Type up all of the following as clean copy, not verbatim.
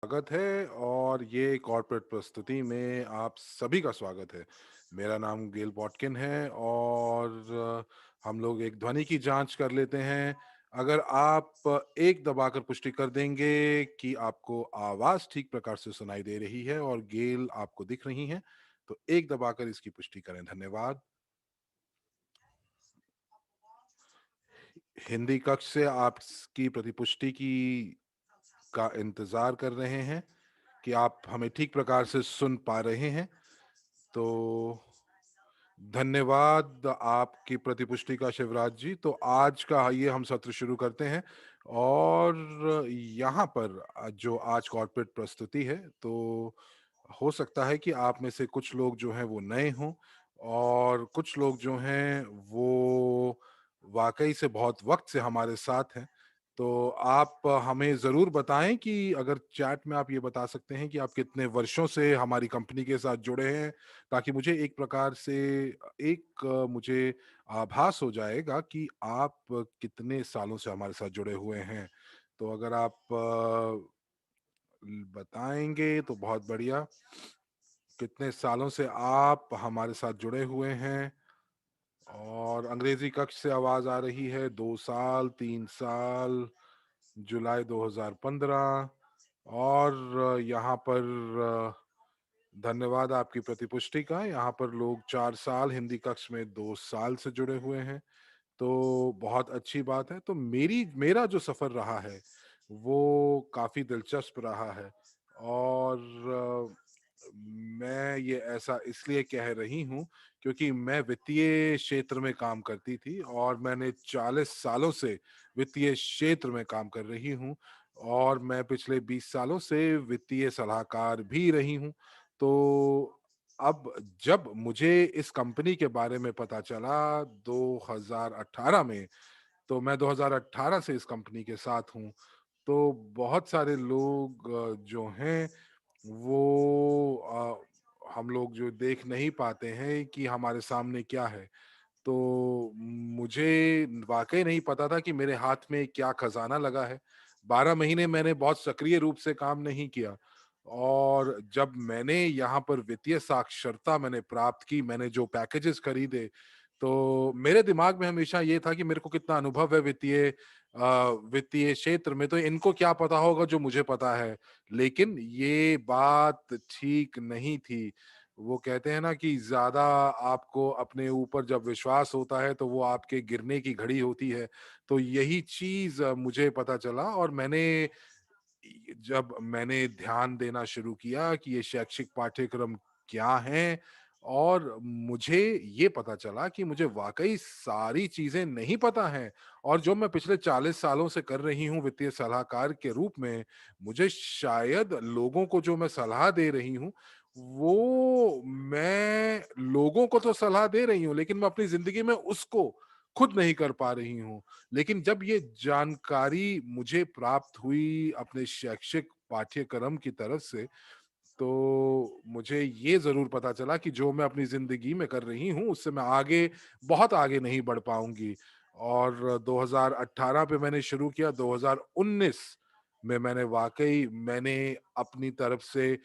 स्वागत है और ये कॉर्पोरेट प्रस्तुति में आप सभी का स्वागत है। मेरा नाम गेल पॉटकिन है और हम लोग एक ध्वनि की जांच कर लेते हैं। अगर आप एक दबाकर पुष्टि कर देंगे कि आपको आवाज ठीक प्रकार से सुनाई दे रही है और गेल आपको दिख रही हैं, तो एक दबाकर इसकी पुष्टि करें। धन्यवाद। हिंदी कक्ष से आपकी प्रतिपुष्टि की का इंतजार कर रहे हैं कि आप हमें ठीक प्रकार से सुन पा रहे हैं। तो धन्यवाद आपकी प्रतिपुष्टि का शिवराज जी। तो आज का आइए हम सत्र शुरू करते हैं और यहाँ पर जो आज कॉर्पोरेट प्रस्तुति है, तो हो सकता है कि आप में से कुछ लोग जो हैं वो नए हों और कुछ लोग जो हैं वो वाक़ई से बहुत वक़्त से हमारे साथ हैं। तो आप हमें ज़रूर बताएँ कि अगर चैट में आप ये बता सकते हैं कि आप कितने वर्षों से हमारी कंपनी के साथ जुड़े हैं, ताकि मुझे एक प्रकार से मुझे आभास हो जाएगा कि आप कितने सालों से हमारे साथ जुड़े हुए हैं। तो अगर आप बताएँगे तो बहुत बढ़िया। कितने सालों से आप हमारे साथ जुड़े हुए हैं? और अंग्रेजी कक्ष से आवाज़ आ रही है 2 साल, 3 साल, जुलाई 2015 और यहाँ पर धन्यवाद आपकी प्रतिपुष्टि का। यहाँ पर लोग 4 साल, हिंदी कक्ष में 2 साल से जुड़े हुए हैं, तो बहुत अच्छी बात है। तो मेरा जो सफ़र रहा है, वो काफ़ी दिलचस्प रहा है और मैं ये ऐसा इसलिए कह रही हूँ, क्योंकि मैं वित्तीय क्षेत्र में काम करती थी और मैंने 40 सालों से वित्तीय क्षेत्र में काम कर रही हूँ और मैं पिछले 20 सालों से वित्तीय सलाहकार भी रही हूँ। तो अब जब मुझे इस कंपनी के बारे में पता चला 2018 में, तो मैं 2018 से इस कंपनी के साथ हूँ। तो बहुत सारे लोग जो हैं वो हम लोग जो देख नहीं पाते हैं कि हमारे सामने क्या है। तो मुझे वाक़ई नहीं पता था कि मेरे हाथ में क्या खज़ाना लगा है। 12 महीने मैंने बहुत सक्रिय रूप से काम नहीं किया और जब मैंने यहाँ पर वित्तीय साक्षरता मैंने प्राप्त की, मैंने जो पैकेजेज़ खरीदे, तो मेरे दिमाग में हमेशा ये था कि मेरे को कितना अनुभव है वित्तीय क्षेत्र में, तो इनको क्या पता होगा जो मुझे पता है। लेकिन ये बात ठीक नहीं थी। वो कहते हैं ना कि ज़्यादा आपको अपने ऊपर जब विश्वास होता है तो वो आपके गिरने की घड़ी होती है। तो यही चीज़ मुझे पता चला और जब मैंने ध्यान देना शुरू किया कि ये शैक्षिक पाठ्यक्रम क्या हैं और मुझे ये पता चला कि मुझे वाक़ई सारी चीज़ें नहीं पता हैं और जो मैं पिछले 40 सालों से कर रही हूँ वित्तीय सलाहकार के रूप में, मुझे शायद लोगों को जो मैं सलाह दे रही हूँ, वो मैं लोगों को तो सलाह दे रही हूँ, लेकिन मैं अपनी ज़िंदगी में उसको खुद नहीं कर पा रही हूँ। लेकिन जब ये जानकारी मुझे प्राप्त हुई अपने शैक्षिक पाठ्यक्रम की तरफ से, तो मुझे ये ज़रूर पता चला कि जो मैं अपनी ज़िंदगी में कर रही हूँ, उससे मैं आगे बहुत आगे नहीं बढ़ पाऊँगी। और 2018 पे मैंने शुरू किया, 2019 में मैंने अपनी तरफ से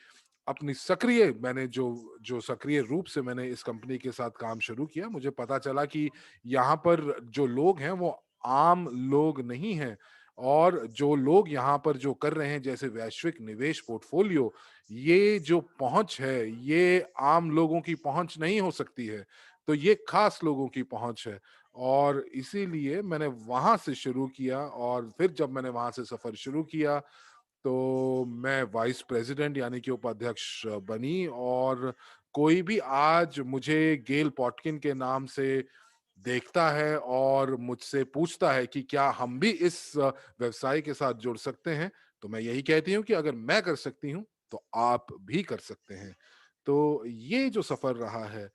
अपनी सक्रिय मैंने जो जो सक्रिय रूप से मैंने इस कंपनी के साथ काम शुरू किया, मुझे पता चला कि यहाँ पर जो लोग हैं वो आम लोग नहीं हैं और जो लोग यहाँ पर जो कर रहे हैं जैसे वैश्विक निवेश पोर्टफोलियो, ये जो पहुँच है, ये आम लोगों की पहुँच नहीं हो सकती है। तो ये खास लोगों की पहुँच है और इसीलिए मैंने वहाँ से शुरू किया और फिर जब मैंने वहाँ से सफ़र शुरू किया तो मैं वाइस प्रेसिडेंट यानी कि उपाध्यक्ष बनी और कोई भी आज मुझे गेल पॉटकिन के नाम से देखता है और मुझसे पूछता है कि क्या हम भी इस व्यवसाय के साथ जुड़ सकते हैं, तो मैं यही कहती हूँ कि अगर मैं कर सकती हूँ, तो आप भी कर सकते हैं। तो ये जो सफ़र रहा है,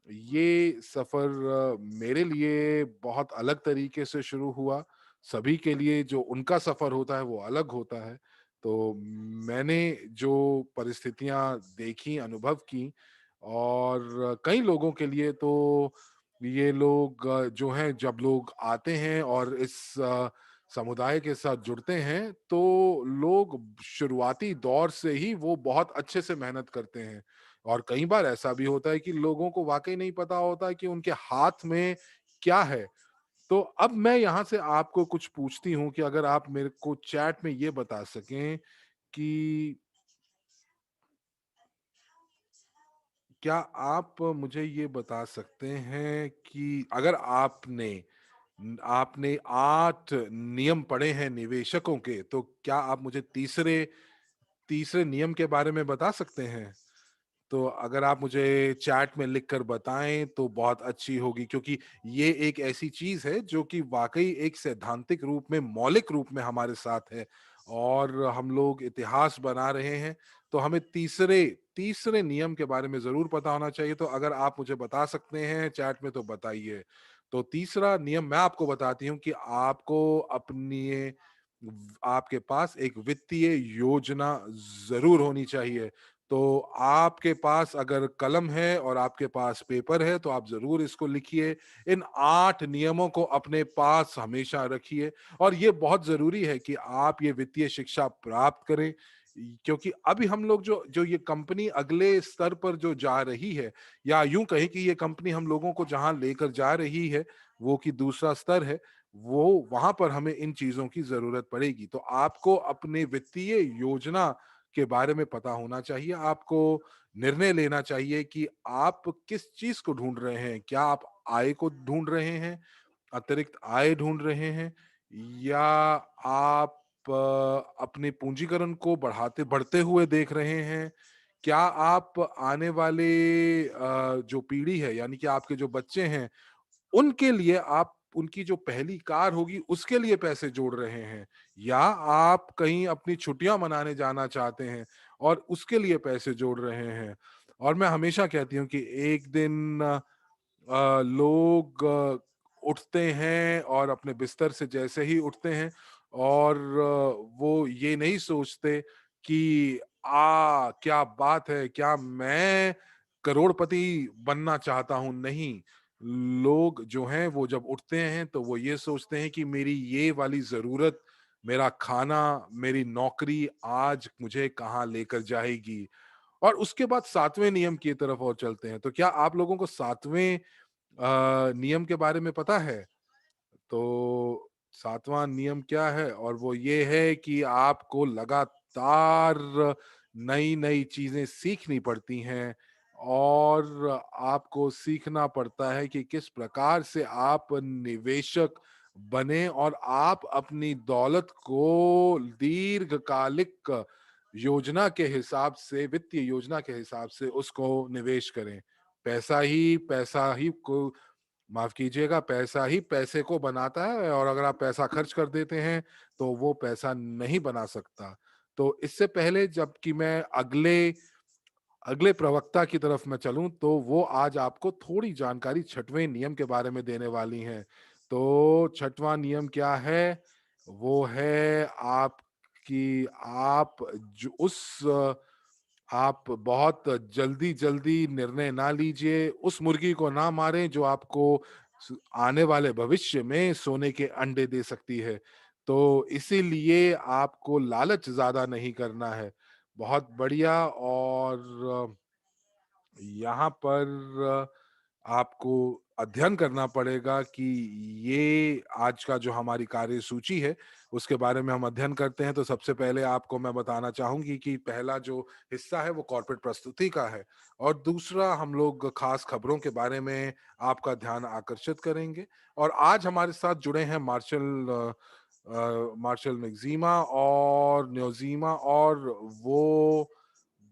ये सफ़र मेरे लिए बहुत अलग तरीके से शुरू हुआ। सभी के लिए जो उनका सफ़र होता है वो अलग होता है। तो मैंने जो परिस्थितियाँ देखी, अनुभव की और कई लोगों के लिए तो ये लोग जो हैं जब लोग आते हैं और इस समुदाय के साथ जुड़ते हैं, तो लोग शुरुआती दौर से ही वो बहुत अच्छे से मेहनत करते हैं। और कई बार ऐसा भी होता है कि लोगों को वाक़ई नहीं पता होता कि उनके हाथ में क्या है। तो अब मैं यहाँ से आपको कुछ पूछती हूँ कि अगर आप मेरे को चैट में ये बता सकें कि क्या आप मुझे ये बता सकते हैं कि अगर आपने 8 नियम पढ़े हैं निवेशकों के, तो क्या आप मुझे तीसरे तीसरे नियम के बारे में बता सकते हैं? तो अगर आप मुझे चैट में लिख कर बताएँ तो बहुत अच्छी होगी, क्योंकि ये एक ऐसी चीज़ है जो कि वाक़ई एक सैद्धांतिक रूप में, मौलिक रूप में हमारे साथ है और हम लोग इतिहास बना रहे हैं, तो हमें तीसरे तीसरे नियम के बारे में ज़रूर पता होना चाहिए। तो अगर आप मुझे बता सकते हैं चैट में तो बताइए। तो तीसरा नियम मैं आपको बताती हूँ कि आपको अपनी आपके पास एक वित्तीय योजना ज़रूर होनी चाहिए। तो आपके पास अगर कलम है और आपके पास पेपर है तो आप ज़रूर इसको लिखिए। इन 8 नियमों को अपने पास हमेशा रखिए और ये बहुत ज़रूरी है कि आप ये वित्तीय शिक्षा प्राप्त करें। क्योंकि अभी हम लोग जो जो ये कंपनी अगले स्तर पर जो जा रही है, या यूँ कहें कि ये कंपनी हम लोगों को जहाँ लेकर जा रही है, वो कि दूसरा स्तर है, वो वहाँ पर हमें इन चीज़ों की ज़रूरत पड़ेगी। तो आपको अपने वित्तीय योजना के बारे में पता होना चाहिए। आपको निर्णय लेना चाहिए कि आप किस चीज़ को ढूँढ रहे हैं। क्या आप आय को ढूँढ रहे हैं, अतिरिक्त आय ढूँढ रहे हैं, या आप अपने पूंजीकरण को बढ़ाते बढ़ते हुए देख रहे हैं? क्या आप आने वाले जो पीढ़ी है, यानी कि आपके जो बच्चे हैं, उनके लिए आप उनकी जो पहली कार होगी उसके लिए पैसे जोड़ रहे हैं, या आप कहीं अपनी छुट्टियां मनाने जाना चाहते हैं और उसके लिए पैसे जोड़ रहे हैं। और मैं हमेशा कहती हूँ कि एक दिन लोग उठते हैं और अपने बिस्तर से जैसे ही उठते हैं और वो ये नहीं सोचते कि क्या बात है, क्या मैं करोड़पति बनना चाहता हूँ, नहीं। लोग जो हैं वो जब उठते हैं तो वो ये सोचते हैं कि मेरी ये वाली ज़रूरत, मेरा खाना, मेरी नौकरी आज मुझे कहाँ लेकर जाएगी। और उसके बाद 7वें नियम की तरफ और चलते हैं। तो क्या आप लोगों को 7वें नियम के बारे में पता है? तो 7वां नियम क्या है? और वो ये है कि आपको लगातार नई-नई चीज़ें सीखनी पड़ती हैं और आपको सीखना पड़ता है कि किस प्रकार से आप निवेशक बने और आप अपनी दौलत को दीर्घकालिक योजना के हिसाब से, वित्तीय योजना के हिसाब से उसको निवेश करें। पैसा ही को माफ़ कीजिएगा, पैसा ही पैसे को बनाता है और अगर आप पैसा खर्च कर देते हैं, तो वो पैसा नहीं बना सकता। तो इससे पहले जबकि मैं अगले अगले प्रवक्ता की तरफ मैं चलूँ, तो वो आज आपको थोड़ी जानकारी 6वें नियम के बारे में देने वाली हैं। तो 6वां नियम क्या है? वो है आपकी आप जो उस आप बहुत जल्दी-जल्दी निर्णय ना लीजिए, उस मुर्गी को ना मारें जो आपको आने वाले भविष्य में सोने के अंडे दे सकती है। तो इसीलिए आपको लालच ज़्यादा नहीं करना है। बहुत बढ़िया। और यहाँ पर आपको अध्ययन करना पड़ेगा कि ये आज का जो हमारी कार्यसूची है, उसके बारे में हम अध्ययन करते हैं। तो सबसे पहले आपको मैं बताना चाहूँगी कि पहला जो हिस्सा है वो कॉर्पोरेट प्रस्तुति का है और दूसरा हम लोग खास खबरों के बारे में आपका ध्यान आकर्षित करेंगे। और आज हमारे साथ जुड़े हैं मार्शल नगज़ीमा और न्योज़ीमा, और वो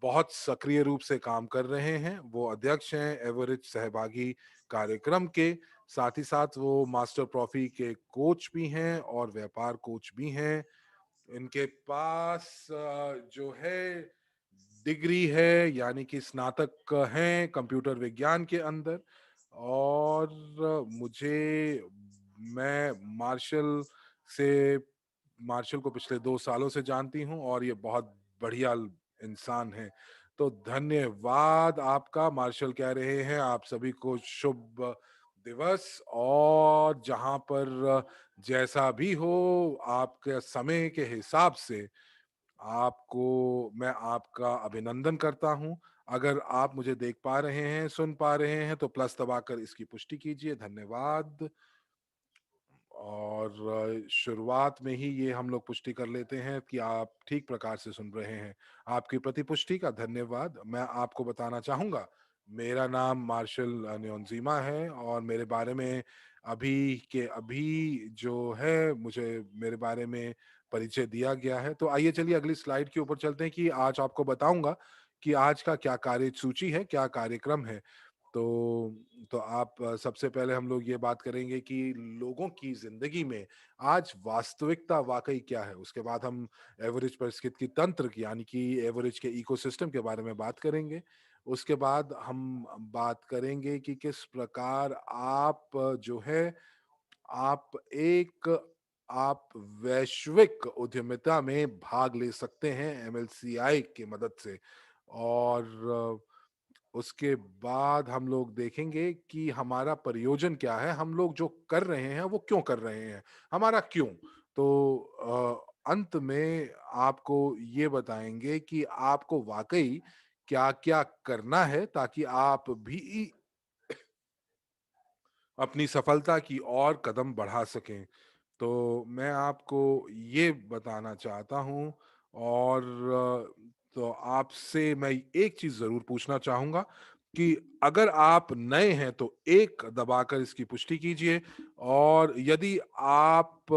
बहुत सक्रिय रूप से काम कर रहे हैं। वो अध्यक्ष हैं एवरेज सहभागी कार्यक्रम के, साथ ही साथ वो मास्टर प्रॉफी के कोच भी हैं और व्यापार कोच भी हैं। इनके पास जो है डिग्री है, यानी कि स्नातक हैं कंप्यूटर विज्ञान के अंदर। और मुझे मैं से मार्शल को पिछले 2 सालों से जानती हूँ और ये बहुत बढ़िया इंसान हैं। तो धन्यवाद आपका। मार्शल कह रहे हैं आप सभी को शुभ दिवस और जहाँ पर जैसा भी हो आपके समय के हिसाब से आपको मैं आपका अभिनंदन करता हूँ। अगर आप मुझे देख पा रहे हैं, सुन पा रहे हैं तो प्लस दबाकर इसकी पुष्टि कीजिए। धन्यवाद। और शुरुआत में ही ये हम लोग पुष्टि कर लेते हैं कि आप ठीक प्रकार से सुन रहे हैं। आपकी प्रतिपुष्टि का धन्यवाद। मैं आपको बताना चाहूँगा, मेरा नाम मार्शल न्योनज़ीमा है और मेरे बारे में अभी के अभी जो है मुझे मेरे बारे में परिचय दिया गया है। तो आइए चलिए अगली स्लाइड के ऊपर चलते हैं कि आज आपको बताऊँगा कि आज का क्या कार्यसूची है, क्या कार्यक्रम है। तो आप सबसे पहले हम लोग ये बात करेंगे कि लोगों की ज़िंदगी में आज वास्तविकता वाक़ई क्या है? उसके बाद हम एवरेज पारिस्थितिकी तंत्र की यानी कि एवरेज के इकोसिस्टम के बारे में बात करेंगे। उसके बाद हम बात करेंगे कि किस प्रकार आप जो है आप एक आप वैश्विक उद्यमिता में भाग ले सकते हैं एमएलसीआई की मदद से। और उसके बाद हम लोग देखेंगे कि हमारा प्रयोजन क्या है, हम लोग जो कर रहे हैं वो क्यों कर रहे हैं, हमारा क्यों। तो अंत में आपको ये बताएंगे कि आपको वाकई क्या क्या करना है ताकि आप भी अपनी सफलता की ओर कदम बढ़ा सकें। तो मैं आपको ये बताना चाहता हूँ। और तो आपसे मैं एक चीज़ ज़रूर पूछना चाहूँगा कि अगर आप नए हैं तो 1 दबाकर इसकी पुष्टि कीजिए। और यदि आप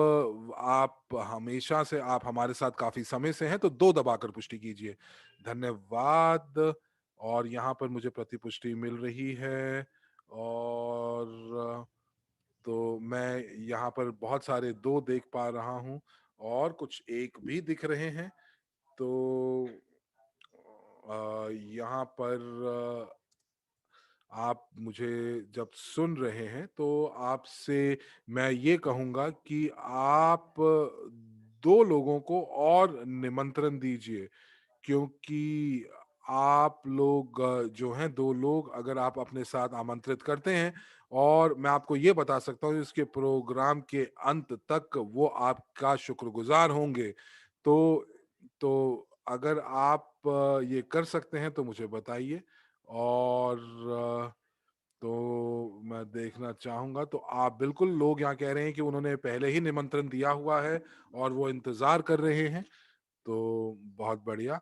हमेशा से आप हमारे साथ काफ़ी समय से हैं तो 2 दबाकर पुष्टि कीजिए। धन्यवाद। और यहाँ पर मुझे प्रतिपुष्टि मिल रही है। और तो मैं यहाँ पर बहुत सारे 2 देख पा रहा हूँ और कुछ 1 भी दिख रहे हैं। तो यहाँ पर आप मुझे जब सुन रहे हैं तो आपसे मैं ये कहूँगा कि आप 2 लोगों को और निमंत्रण दीजिए, क्योंकि आप लोग जो हैं 2 लोग अगर आप अपने साथ आमंत्रित करते हैं और मैं आपको ये बता सकता हूँ इसके प्रोग्राम के अंत तक वो आपका शुक्रगुज़ार होंगे। तो अगर आप ये कर सकते हैं तो मुझे बताइए। और तो मैं देखना चाहूँगा तो आप बिल्कुल लोग यहाँ कह रहे हैं कि उन्होंने पहले ही निमंत्रण दिया हुआ है और वो इंतज़ार कर रहे हैं। तो बहुत बढ़िया।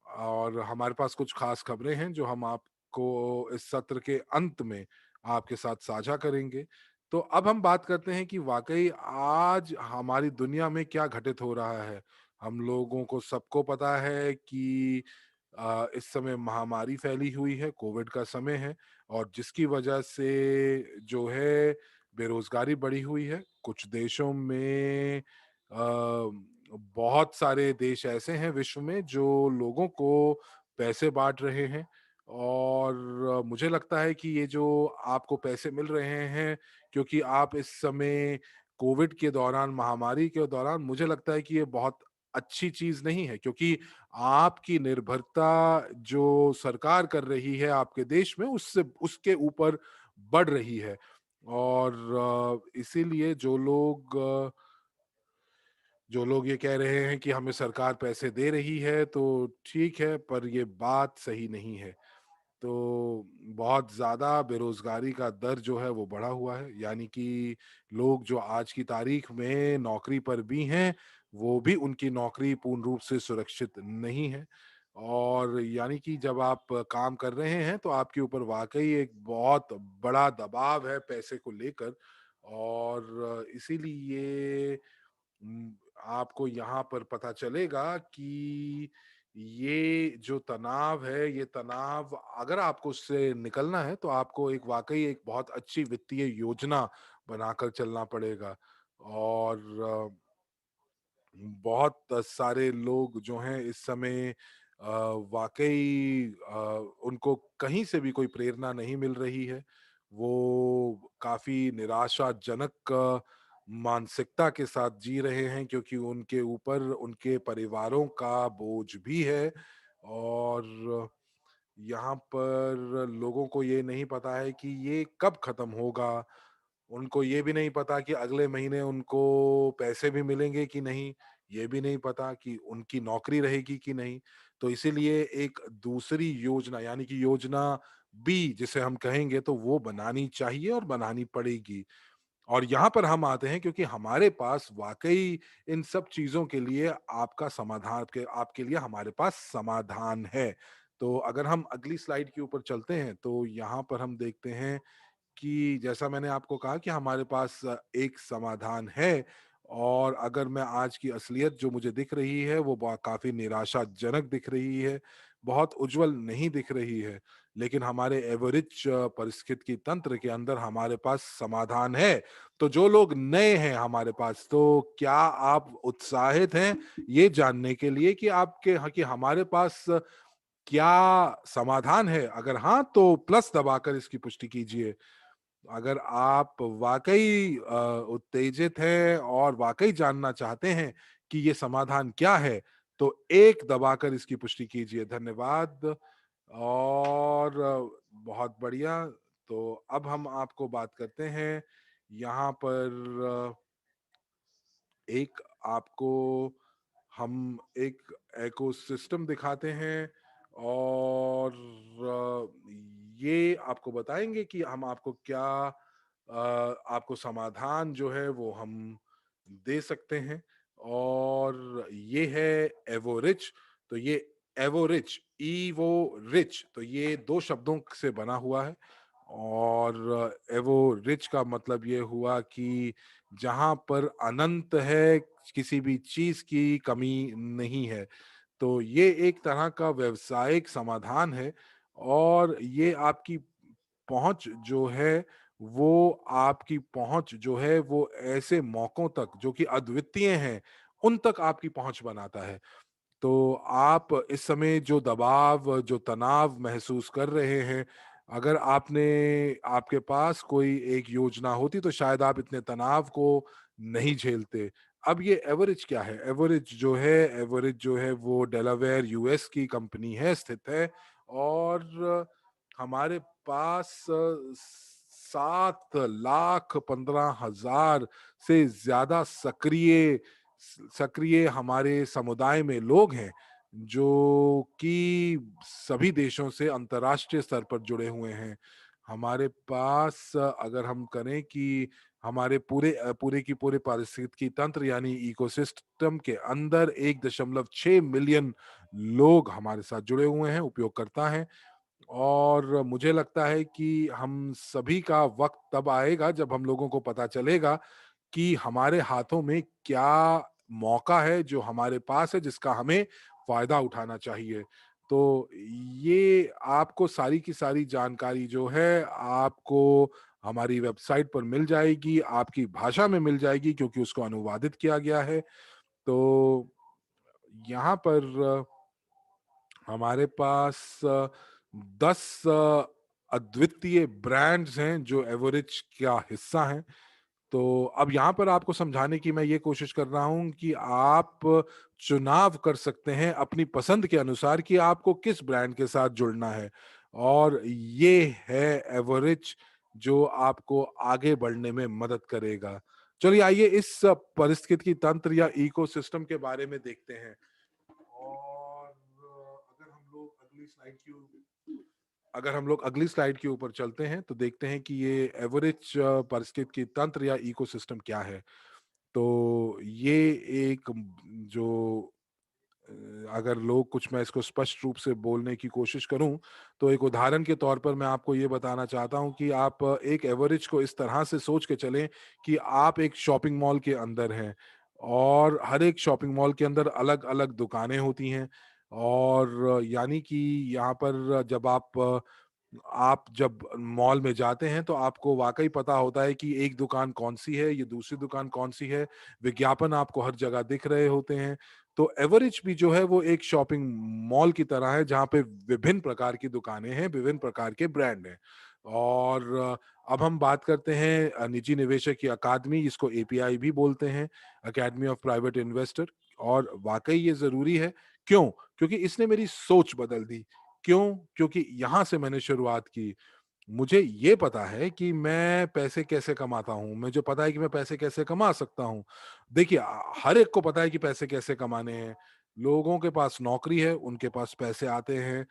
और हमारे पास कुछ खास खबरें हैं जो हम आपको इस सत्र के अंत में आपके साथ साझा करेंगे। तो अब हम बात करते हैं कि वाक़ई आज हमारी दुनिया में क्या घटित हो रहा है। हम लोगों को सबको पता है कि इस समय महामारी फैली हुई है, कोविड का समय है और जिसकी वजह से जो है बेरोज़गारी बढ़ी हुई है। कुछ देशों में बहुत सारे देश ऐसे हैं विश्व में जो लोगों को पैसे बाँट रहे हैं। और मुझे लगता है कि ये जो आपको पैसे मिल रहे हैं क्योंकि आप इस समय कोविड के दौरान, महामारी के दौरान मुझे लगता है कि ये बहुत अच्छी चीज़ नहीं है, क्योंकि आपकी निर्भरता जो सरकार कर रही है आपके देश में उससे उसके ऊपर बढ़ रही है। और इसीलिए जो लोग ये कह रहे हैं कि हमें सरकार पैसे दे रही है तो ठीक है, पर ये बात सही नहीं है। तो बहुत ज़्यादा बेरोज़गारी का दर जो है वो बढ़ा हुआ है, यानी कि लोग जो आज की तारीख में नौकरी पर भी हैं, वो भी उनकी नौकरी पूर्ण रूप से सुरक्षित नहीं है। और यानी कि जब आप काम कर रहे हैं तो आपके ऊपर वाक़ई एक बहुत बड़ा दबाव है पैसे को लेकर। और इसीलिए उम, आपको यहाँ पर पता चलेगा कि ये जो तनाव है, ये तनाव अगर आपको उससे निकलना है, तो आपको एक वाक़ई एक बहुत अच्छी वित्तीय योजना बनाकर चलना पड़ेगा। और बहुत सारे लोग जो हैं इस समय वाक़ई उनको कहीं से भी कोई प्रेरणा नहीं मिल रही है। वो काफ़ी निराशाजनक मानसिकता के साथ जी रहे हैं क्योंकि उनके ऊपर उनके परिवारों का बोझ भी है। और यहाँ पर लोगों को ये नहीं पता है कि ये कब खत्म होगा। उनको ये भी नहीं पता कि अगले महीने उनको पैसे भी मिलेंगे कि नहीं, ये भी नहीं पता कि उनकी नौकरी रहेगी कि नहीं। तो इसीलिए एक दूसरी योजना यानी कि योजना बी जिसे हम कहेंगे तो वो बनानी चाहिए और बनानी पड़ेगी। और यहाँ पर हम आते हैं क्योंकि हमारे पास वाक़ई इन सब चीज़ों के लिए आपका समाधान के आपके लिए हमारे पास समाधान है। तो अगर हम अगली स्लाइड के ऊपर चलते हैं तो यहाँ पर हम देखते हैं कि जैसा मैंने आपको कहा कि हमारे पास एक समाधान है और अगर मैं आज की असलियत जो मुझे दिख रही है वो काफ़ी निराशाजनक दिख रही है, बहुत उज्ज्वल नहीं दिख रही है। लेकिन हमारे एवरेज पारिस्थितिकी तंत्र के अंदर हमारे पास समाधान है। तो जो लोग नए हैं हमारे पास, तो क्या आप उत्साहित हैं ये जानने के लिए कि आपके ह कि हमारे पास क्या समाधान है? अगर हाँ, तो प्लस दबाकर इसकी पुष्टि कीजिए। अगर आप वाक़ई उत्तेजित हैं और वाक़ई जानना चाहते हैं कि ये समाधान क्या है, तो 1 दबाकर इसकी पुष्टि कीजिए। धन्यवाद और बहुत बढ़िया। तो अब हम आपको बात करते हैं यहाँ पर एक आपको हम एक इकोसिस्टम दिखाते हैं और ये आपको बताएँगे कि हम आपको क्या आपको समाधान जो है वो हम दे सकते हैं और ये है एवोरिच। तो ये एवोरिच, ईवो रिच तो ये 2 शब्दों से बना हुआ है और एवोरिच का मतलब ये हुआ कि जहाँ पर अनंत है, किसी भी चीज़ की कमी नहीं है। तो ये एक तरह का व्यावसायिक समाधान है और ये आपकी पहुँच जो है, वो आपकी पहुँच जो है, वो ऐसे मौकों तक जो कि अद्वितीय हैं, उन तक आपकी पहुँच बनाता है। तो आप इस समय जो दबाव, जो तनाव महसूस कर रहे हैं, अगर आपके पास कोई एक योजना होती तो शायद आप इतने तनाव को नहीं झेलते। अब ये एवरेज क्या है? एवरेज जो है वो डेलावेयर यूएस की कंपनी है, स्थित है और हमारे पास 7,15,000 से ज़्यादा सक्रिय हमारे समुदाय में लोग हैं, जो कि सभी देशों से अंतर्राष्ट्रीय स्तर पर जुड़े हुए हैं। हमारे पास अगर हम करें कि हमारे पूरे की पूरे पारिस्थितिकी तंत्र यानी इकोसिस्टम के अंदर 1.6 मिलियन लोग हमारे साथ जुड़े हुए हैं, उपयोगकर्ता हैं और मुझे लगता है कि हम सभी का वक़्त तब आएगा जब हम लोगों को पता चलेगा कि हमारे हाथों में क्या मौका है जो हमारे पास है जिसका हमें फ़ायदा उठाना चाहिए। तो ये आपको सारी की सारी जानकारी जो है आपको हमारी वेबसाइट पर मिल जाएगी, आपकी भाषा में मिल जाएगी क्योंकि उसको अनुवादित किया गया है। तो यहाँ पर हमारे पास 10 अद्वितीय ब्रांड्स हैं जो एवरेज का हिस्सा हैं। तो अब यहाँ पर आपको समझाने की मैं ये कोशिश कर रहा हूँ कि आप चुनाव कर सकते हैं अपनी पसंद के अनुसार कि आपको किस ब्रांड के साथ जुड़ना है और ये है एवरेज जो आपको आगे बढ़ने में मदद करेगा। चलिए आइए इस परिस्थिति तंत्र या इकोसिस्टम के बारे में देखते हैं। और अगर हम लोग अगली स्लाइड के ऊपर चलते हैं तो देखते हैं कि ये एवरेज पारिस्थितिकी तंत्र या इकोसिस्टम क्या है। तो ये एक जो अगर लोग कुछ मैं इसको स्पष्ट रूप से बोलने की कोशिश करूं तो एक उदाहरण के तौर पर मैं आपको ये बताना चाहता हूं कि आप एक एवरेज को इस तरह से सोच के चलें कि आप एक शॉपिंग मॉल के अंदर हैं और हर एक शॉपिंग मॉल के अंदर अलग-अलग दुकानें होती हैं और यानी कि यहाँ पर आप जब मॉल में जाते हैं तो आपको वाक़ई पता होता है कि एक दुकान कौन-सी है, ये दूसरी दुकान कौन-सी है, विज्ञापन आपको हर जगह दिख रहे होते हैं। तो एवरेज भी जो है वो एक शॉपिंग मॉल की तरह है जहाँ पे विभिन्न प्रकार की दुकानें हैं, विभिन्न प्रकार के ब्रांड हैं। और अब हम बात करते हैं निजी निवेशक की अकादमी जिसको एपीआई भी बोलते हैं, अकेडमी ऑफ प्राइवेट इन्वेस्टर और वाक़ई ये ज़रूरी है। क्यों? क्योंकि इसने मेरी सोच बदल दी क्यों? क्योंकि यहाँ से मैंने शुरुआत की। मुझे ये पता है कि मैं पैसे कैसे कमाता हूँ, मुझे पता है कि मैं पैसे कैसे कमा सकता हूँ। देखिए हर एक को पता है कि पैसे कैसे कमाने हैं। लोगों के पास नौकरी है, उनके पास पैसे आते हैं।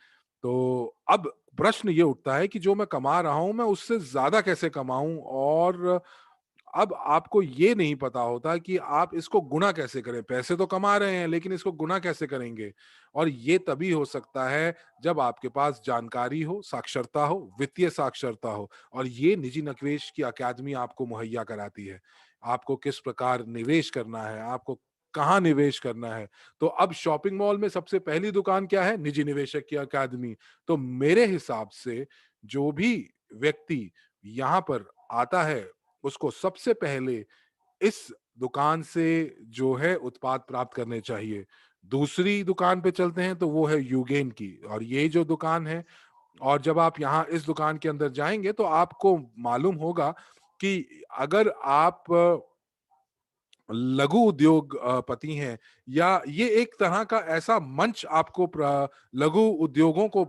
तो अब प्रश्न ये उठता है कि जो मैं कमा रहा हूँ, मैं उससे ज़्यादा कैसे कमाऊँ? और अब आपको ये नहीं पता होता कि आप इसको गुणा कैसे करें? पैसे तो कमा रहे हैं, लेकिन इसको गुणा कैसे करेंगे? और ये तभी हो सकता है जब आपके पास जानकारी हो, साक्षरता हो, वित्तीय साक्षरता हो, और ये निजी निवेश की अकादमी आपको मुहैया कराती है। आपको किस प्रकार निवेश करना है, आपको कहाँ निवेश करना है। तो अब शॉपिंग मॉल में सबसे पहली दुकान क्या है? निजी निवेशक की अकादमी। तो मेरे हिसाब से जो भी व्यक्ति यहाँ पर आता है, उसको सबसे पहले इस दुकान से जो है उत्पाद प्राप्त करने चाहिए। दूसरी दुकान पे चलते हैं तो वो है यूगेन की, और ये जो दुकान है, और जब आप यहाँ इस दुकान के अंदर जाएँगे तो आपको मालूम होगा कि अगर आप लघु उद्योग पति हैं, या ये एक तरह का ऐसा मंच आपको लघु उद्योगों को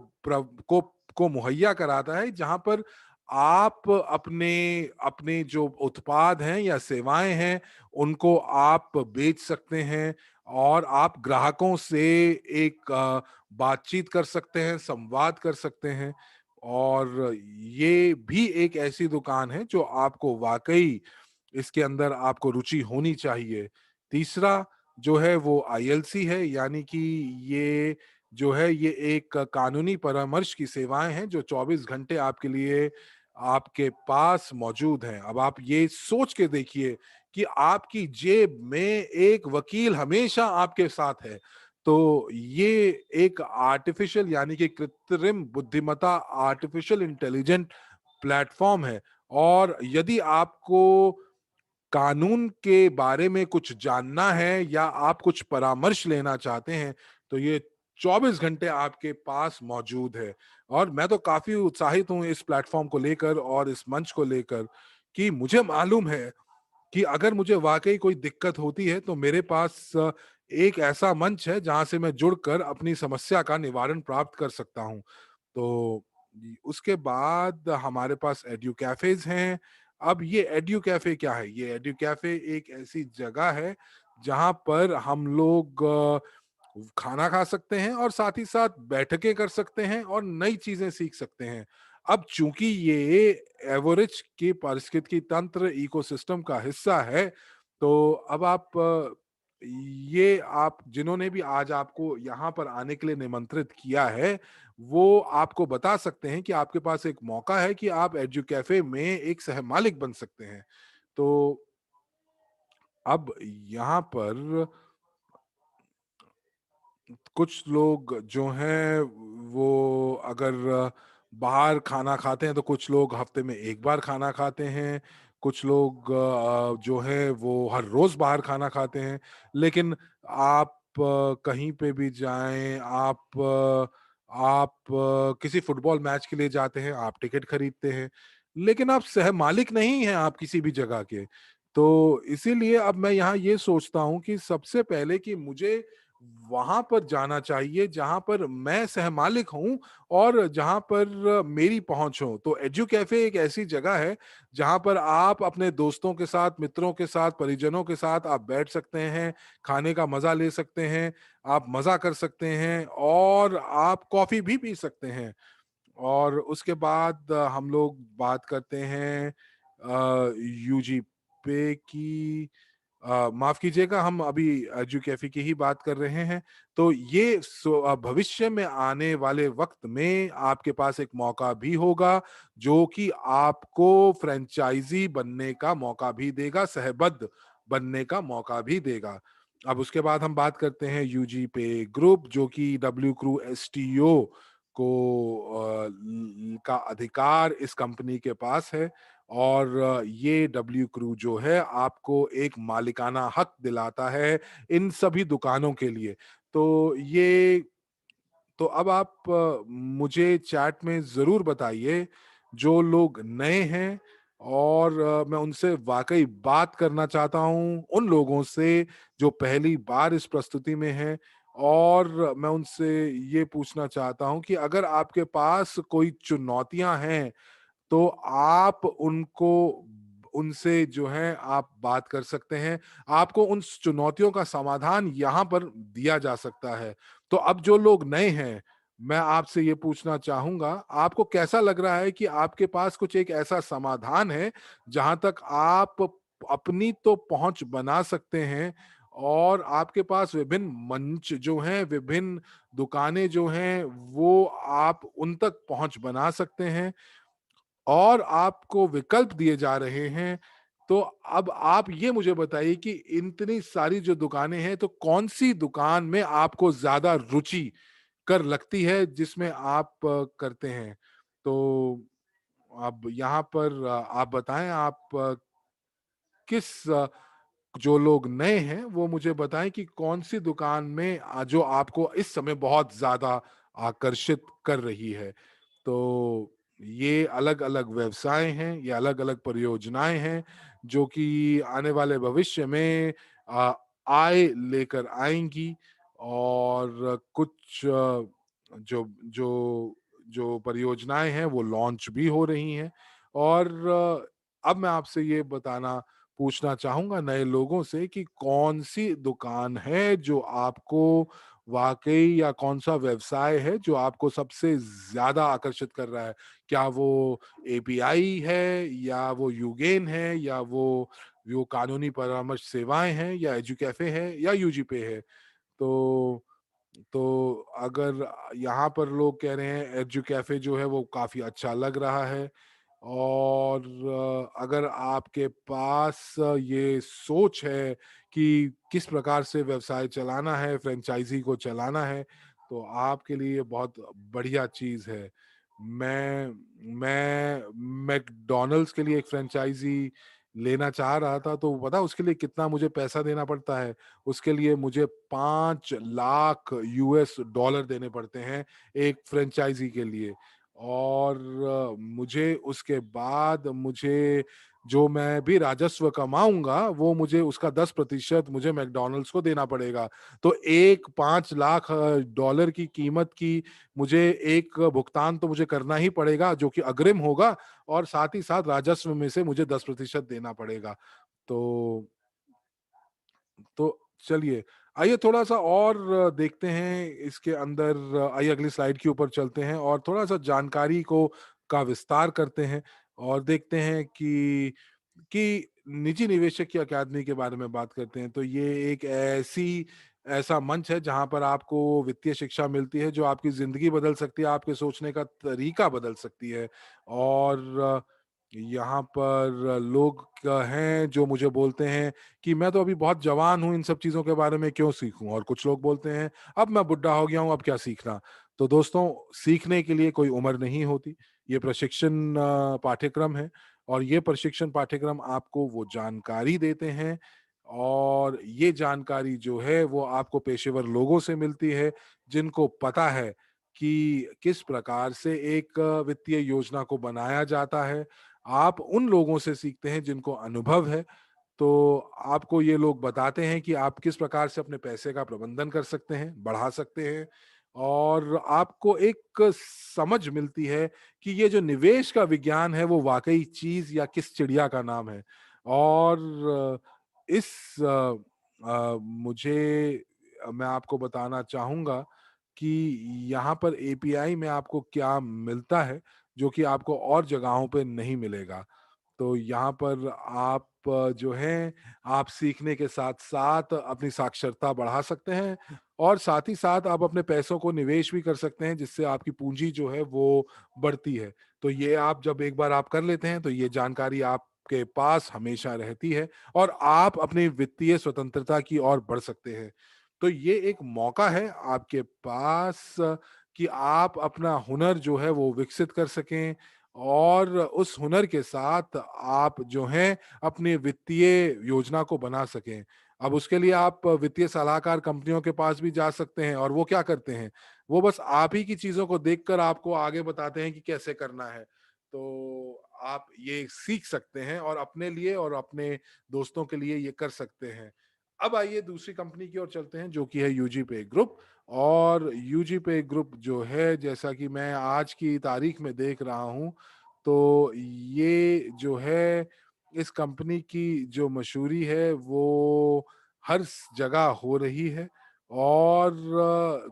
को मुहैया कराता है, जहां पर आप अपने अपने जो उत्पाद हैं या सेवाएं हैं, उनको आप बेच सकते हैं, और आप ग्राहकों से एक बातचीत कर सकते हैं, संवाद कर सकते हैं। और ये भी एक ऐसी दुकान है जो आपको वाकई इसके अंदर आपको रुचि होनी चाहिए। तीसरा जो है वो आईएलसी है, यानी कि ये जो है ये एक कानूनी परामर्श की सेवाएँ हैं जो 24 घंटे आपके लिए आपके पास मौजूद हैं। अब आप ये सोच के देखिए कि आपकी जेब में एक वकील हमेशा आपके साथ है। तो ये एक आर्टिफ़िशियल, यानी कि कृत्रिम बुद्धिमत्ता, आर्टिफ़िशियल इंटेलिजेंट प्लेटफ़ॉर्म है। और यदि आपको कानून के बारे में कुछ जानना है या आप कुछ परामर्श लेना चाहते हैं, तो ये 24 घंटे आपके पास मौजूद है। और मैं तो काफ़ी उत्साहित हूँ इस प्लेटफ़ॉर्म को लेकर और इस मंच को लेकर, कि मुझे मालूम है कि अगर मुझे वाक़ई कोई दिक्कत होती है, तो मेरे पास एक ऐसा मंच है जहाँ से मैं जुड़कर अपनी समस्या का निवारण प्राप्त कर सकता हूँ। तो उसके बाद हमारे पास एड्यू कैफ़ेज़ हैं। अब ये एड्यू कैफ़े क्या है? ये एड्यू कैफ़े एक ऐसी जगह है जहाँ पर हम लोग खाना खा सकते हैं, और साथ ही साथ बैठकें कर सकते हैं और नई चीज़ें सीख सकते हैं। अब चूँकि ये एवरेज के पारिस्थितिकी तंत्र इकोसिस्टम का हिस्सा है, तो अब ये आप जिन्होंने भी आज आपको यहाँ पर आने के लिए निमंत्रित किया है, वो आपको बता सकते हैं कि आपके पास एक मौका है कि आप एड्यू कैफ़े में एक सह-मालिक बन सकते हैं। तो अब यहाँ पर कुछ लोग जो हैं वो अगर बाहर खाना खाते हैं, तो कुछ लोग हफ्ते में 1 बार खाना खाते हैं, कुछ लोग जो है वो हर रोज़ बाहर खाना खाते हैं। लेकिन आप कहीं पे भी जाएँ, आप किसी फुटबॉल मैच के लिए जाते हैं, आप टिकट खरीदते हैं, लेकिन आप सह-मालिक नहीं हैं आप किसी भी जगह के। तो इसीलिए अब मैं यहाँ ये सोचता हूँ कि सबसे पहले कि मुझे वहाँ पर जाना चाहिए जहाँ पर मैं सहमालिक हूँ और जहाँ पर मेरी पहुँच हो। तो एड्यू कैफ़े एक ऐसी जगह है जहाँ पर आप अपने दोस्तों के साथ, मित्रों के साथ, परिजनों के साथ आप बैठ सकते हैं, खाने का मज़ा ले सकते हैं, आप मज़ा कर सकते हैं और आप कॉफ़ी भी पी सकते हैं। और उसके बाद हम लोग बात करते हैं यूजी पे की, माफ़ कीजिएगा, हम अभी एजू कैफ़े की ही बात कर रहे हैं। तो ये भविष्य में आने वाले वक़्त में आपके पास एक मौका भी होगा, जो कि आपको फ्रैंचाइज़ी बनने का मौका भी देगा, सहबद्ध बनने का मौका भी देगा। अब उसके बाद हम बात करते हैं यूजी पे ग्रुप, जो कि डब्ल्यू क्रू एसटीओ को का अधिकार इस कंपनी के पास है, और ये डब्ल्यू क्रू जो है आपको एक मालिकाना हक दिलाता है इन सभी दुकानों के लिए। तो ये तो अब आप मुझे चैट में ज़रूर बताइए, जो लोग नए हैं, और मैं उनसे वाक़ई बात करना चाहता हूँ, उन लोगों से जो पहली बार इस प्रस्तुति में हैं, और मैं उनसे ये पूछना चाहता हूँ कि अगर आपके पास कोई चुनौतियाँ हैं, तो आप उनको उनसे जो है आप बात कर सकते हैं। आपको उन चुनौतियों का समाधान यहाँ पर दिया जा सकता है। तो अब जो लोग नए हैं, मैं आपसे ये पूछना चाहूँगा, आपको कैसा लग रहा है कि आपके पास कुछ एक ऐसा समाधान है, जहाँ तक आप अपनी तो पहुँच बना सकते हैं और आपके पास विभिन्न मंच जो हैं, विभिन्न दुकानें जो हैं, वो आप उन तक पहुँच बना सकते हैं और आपको विकल्प दिए जा रहे हैं। तो अब आप ये मुझे बताइए कि इतनी सारी जो दुकानें हैं, तो कौन-सी दुकान में आपको ज़्यादा रुचि कर लगती है, जिसमें आप करते हैं? तो अब यहाँ पर आप बताएँ, आप किस जो लोग नए हैं, वो मुझे बताएँ कि कौन-सी दुकान में जो आपको इस समय बहुत ज़्यादा आकर्षित कर रही है? तो ये अलग-अलग व्यवसाय हैं, ये अलग-अलग परियोजनाएँ हैं, जो कि आने वाले भविष्य में अ, आय लेकर आएँगी और कुछ जो जो जो परियोजनाएँ हैं, वो लॉन्च भी हो रही हैं और अब मैं आपसे ये बताना पूछना चाहूँगा नए लोगों से कि कौन-सी दुकान है जो आपको वाक़ई या कौन-सा व्यवसाय है जो आपको सबसे ज़्यादा आकर्षित कर रहा है? क्या वो एपीआई है या वो यूगेन है या वो कानूनी परामर्श सेवाएँ हैं या एजुकैफ़े है या यूजीपे है? तो तो अगर यहाँ पर लोग कह रहे हैं एजुकैफ़े जो है वो काफ़ी अच्छा लग रहा है और अगर आपके पास ये सोच है कि किस प्रकार से व्यवसाय चलाना है, फ्रेंचाइज़ी को चलाना है, तो आपके लिए ये बहुत बढ़िया चीज़ है। मैं मैं मैकडॉनल्ड्स के लिए एक फ्रेंचाइज़ी लेना चाह रहा था, तो पता है उसके लिए कितना मुझे पैसा देना पड़ता है? उसके लिए मुझे 5 लाख यूएस डॉलर देने पड़ते हैं, एक फ्रेंचाइज़ी के लिए। और मुझे उसके बाद मुझे जो मैं भी राजस्व कमाऊँगा, वो मुझे उसका 10% मुझे मैकडॉनल्ड्स को देना पड़ेगा। तो एक 5 लाख डॉलर की कीमत की मुझे एक भुगतान तो मुझे करना ही पड़ेगा, जो कि अग्रिम होगा और साथ ही साथ राजस्व में से मुझे 10% देना पड़ेगा। तो तो चलिए, आइए थोड़ा-सा और देखते हैं इसके अंदर आइए अगली स्लाइड के ऊपर चलते हैं और थोड़ा-सा जानकारी को का विस्तार करते हैं और देखते हैं कि निजी निवेशक की अकादमी के बारे में बात करते हैं। तो ये एक ऐसा मंच है जहाँ पर आपको वित्तीय शिक्षा मिलती है जो आपकी ज़िंदगी बदल सकती है, आपके सोचने का तरीका बदल सकती है और यहाँ पर लोग हैं जो मुझे बोलते हैं कि मैं तो अभी बहुत जवान हूँ, इन सब चीज़ों के बारे में क्यों सीखूँ? और कुछ लोग बोलते हैं, अब मैं बुड्ढा हो गया हूँ, अब क्या सीखना? तो दोस्तों, सीखने के लिए कोई उम्र नहीं होती। ये प्रशिक्षण पाठ्यक्रम है और ये प्रशिक्षण पाठ्यक्रम आपको वो जानकारी देते हैं और ये जानकारी जो है, वो आपको पेशेवर लोगों से मिलती है, जिनको पता है कि किस प्रकार से एक वित्तीय योजना को बनाया जाता है। आप उन लोगों से सीखते हैं जिनको अनुभव है। तो आपको ये लोग बताते हैं कि आप किस प्रकार से अपने पैसे का प्रबंधन कर सकते हैं, बढ़ा सकते हैं और आपको एक समझ मिलती है कि ये जो निवेश का विज्ञान है वो वाक़ई चीज़ या किस चिड़िया का नाम है। और इस मुझे मैं आपको बताना चाहूँगा कि यहाँ पर एपीआई में आपको क्या मिलता है, जो कि आपको और जगहों पे नहीं मिलेगा। तो यहाँ पर आप जो है आप सीखने के साथ-साथ अपनी साक्षरता बढ़ा सकते हैं और साथ ही साथ आप अपने पैसों को निवेश भी कर सकते हैं जिससे आपकी पूँजी जो है वो बढ़ती है। तो ये आप जब एक बार आप कर लेते हैं तो ये जानकारी आपके पास हमेशा रहती है और आप अपनी वित्तीय स्वतंत्रता की ओर बढ़ सकते हैं। तो ये एक मौका है आपके पास कि आप अपना हुनर जो है वो विकसित कर सकें और उस हुनर के साथ आप जो हैं अपनी वित्तीय योजना को बना सकें। अब उसके लिए आप वित्तीय सलाहकार कंपनियों के पास भी जा सकते हैं और वो क्या करते हैं? वो बस आप ही की चीज़ों को देखकर आपको आगे बताते हैं कि कैसे करना है। तो आप ये सीख सकते हैं और अपने लिए और अपने दोस्तों के लिए ये कर सकते हैं। अब आइए दूसरी कंपनी की ओर चलते हैं जो कि है यूजीपे ग्रुप। और यूजीपे ग्रुप जो है, जैसा कि मैं आज की तारीख में देख रहा हूँ, तो ये जो है, इस कंपनी की जो मशहूरी है वो हर जगह हो रही है। और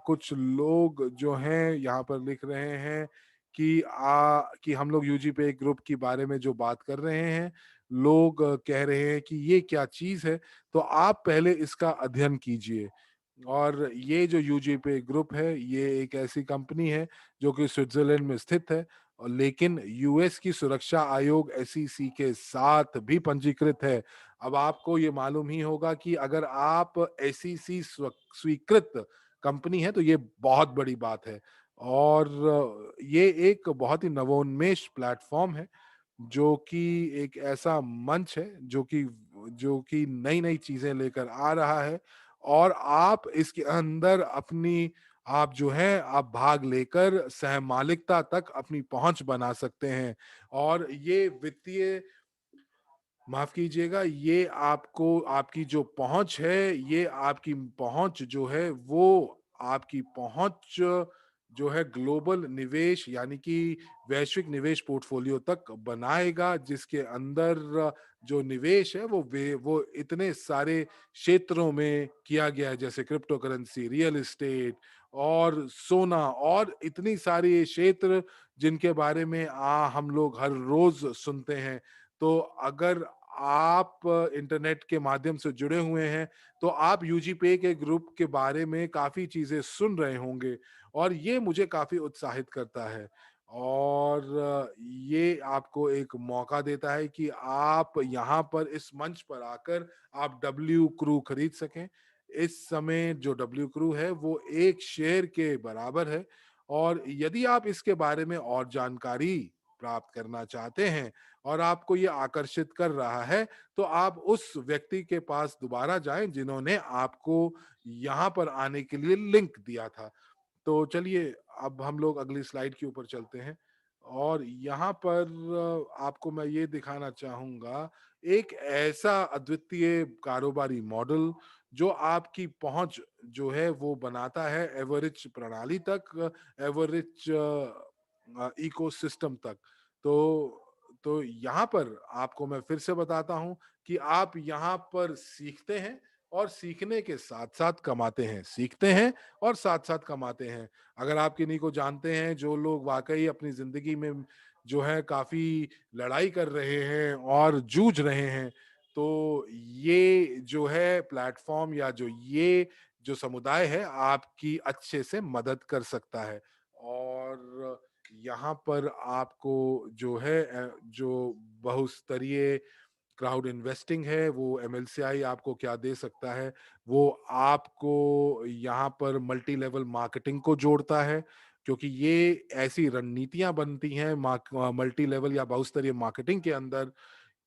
कुछ लोग जो हैं यहाँ पर लिख रहे हैं कि हम लोग यूजीपे ग्रुप के बारे में जो बात कर रहे हैं, लोग कह रहे हैं कि ये क्या चीज़ है, तो आप पहले इसका अध्ययन कीजिए। और ये जो यूजीपे ग्रुप है, ये एक ऐसी कंपनी है जो कि स्विट्ज़रलैंड में स्थित है, और लेकिन यूएस की सुरक्षा आयोग एसईसी के साथ भी पंजीकृत है। अब आपको ये मालूम ही होगा कि अगर आप एसईसी स्वीकृत कंपनी है, तो ये बहुत बड़ी बात है। और ये एक बहुत ही नवोन्मेष प्लेटफ़ॉर्म है, जो कि एक ऐसा मंच है जो कि नई-नई चीज़ें लेकर आ रहा है। और आप इसके अंदर अपनी आप जो है आप भाग लेकर सहमालिकता तक अपनी पहुँच बना सकते हैं। और ये वित्तीय, माफ़ कीजिएगा, ये आपको आपकी जो पहुँच है, ये आपकी पहुँच जो है वो आपकी पहुँच जो है ग्लोबल निवेश यानी कि वैश्विक निवेश पोर्टफ़ोलियो तक बनाएगा, जिसके अंदर जो निवेश है वो इतने सारे क्षेत्रों में किया गया है, जैसे क्रिप्टो करेंसी, रियल एस्टेट और सोना, और इतनी सारी क्षेत्र जिनके बारे में हम लोग हर रोज़ सुनते हैं। तो अगर आप इंटरनेट के माध्यम से जुड़े हुए हैं, तो आप यूजीपे के ग्रुप के बारे में काफ़ी चीज़ें सुन रहे होंगे, और ये मुझे काफ़ी उत्साहित करता है। और ये आपको एक मौका देता है कि आप यहाँ पर इस मंच पर आकर आप डब्ल्यू क्रू खरीद सकें। इस समय जो डब्ल्यू क्रू है वो 1 शेयर के बराबर है। और यदि आप इसके बारे में और जानकारी प्राप्त करना चाहते हैं और आपको ये आकर्षित कर रहा है, तो आप उस व्यक्ति के पास दोबारा जाएँ जिन्होंने आपको यहाँ पर आने के लिए लिंक दिया था। तो चलिए, अब हम लोग अगली स्लाइड के ऊपर चलते हैं। और यहाँ पर आपको मैं ये दिखाना चाहूँगा, एक ऐसा अद्वितीय कारोबारी मॉडल जो आपकी पहुँच जो है वो बनाता है एवरेज प्रणाली तक, एवरेज इकोसिस्टम तक। तो तो यहाँ पर आपको मैं फिर से बताता हूँ कि आप यहाँ पर सीखते हैं और सीखने के साथ-साथ कमाते हैं। सीखते हैं और साथ-साथ कमाते हैं। अगर आप किन्हीं को जानते हैं जो लोग वाक़ई अपनी ज़िंदगी में जो है काफ़ी लड़ाई कर रहे हैं और जूझ रहे हैं, तो ये जो है प्लेटफ़ॉर्म या ये जो समुदाय है, आपकी अच्छे से मदद कर सकता है। और यहाँ पर आपको जो है जो बहुस्तरीय क्राउड इन्वेस्टिंग है, वो एमएलसीआई आपको क्या दे सकता है, वो आपको यहाँ पर मल्टी लेवल मार्केटिंग को जोड़ता है, क्योंकि ये ऐसी रणनीतियाँ बनती हैं मल्टी लेवल या बहुस्तरीय मार्केटिंग के अंदर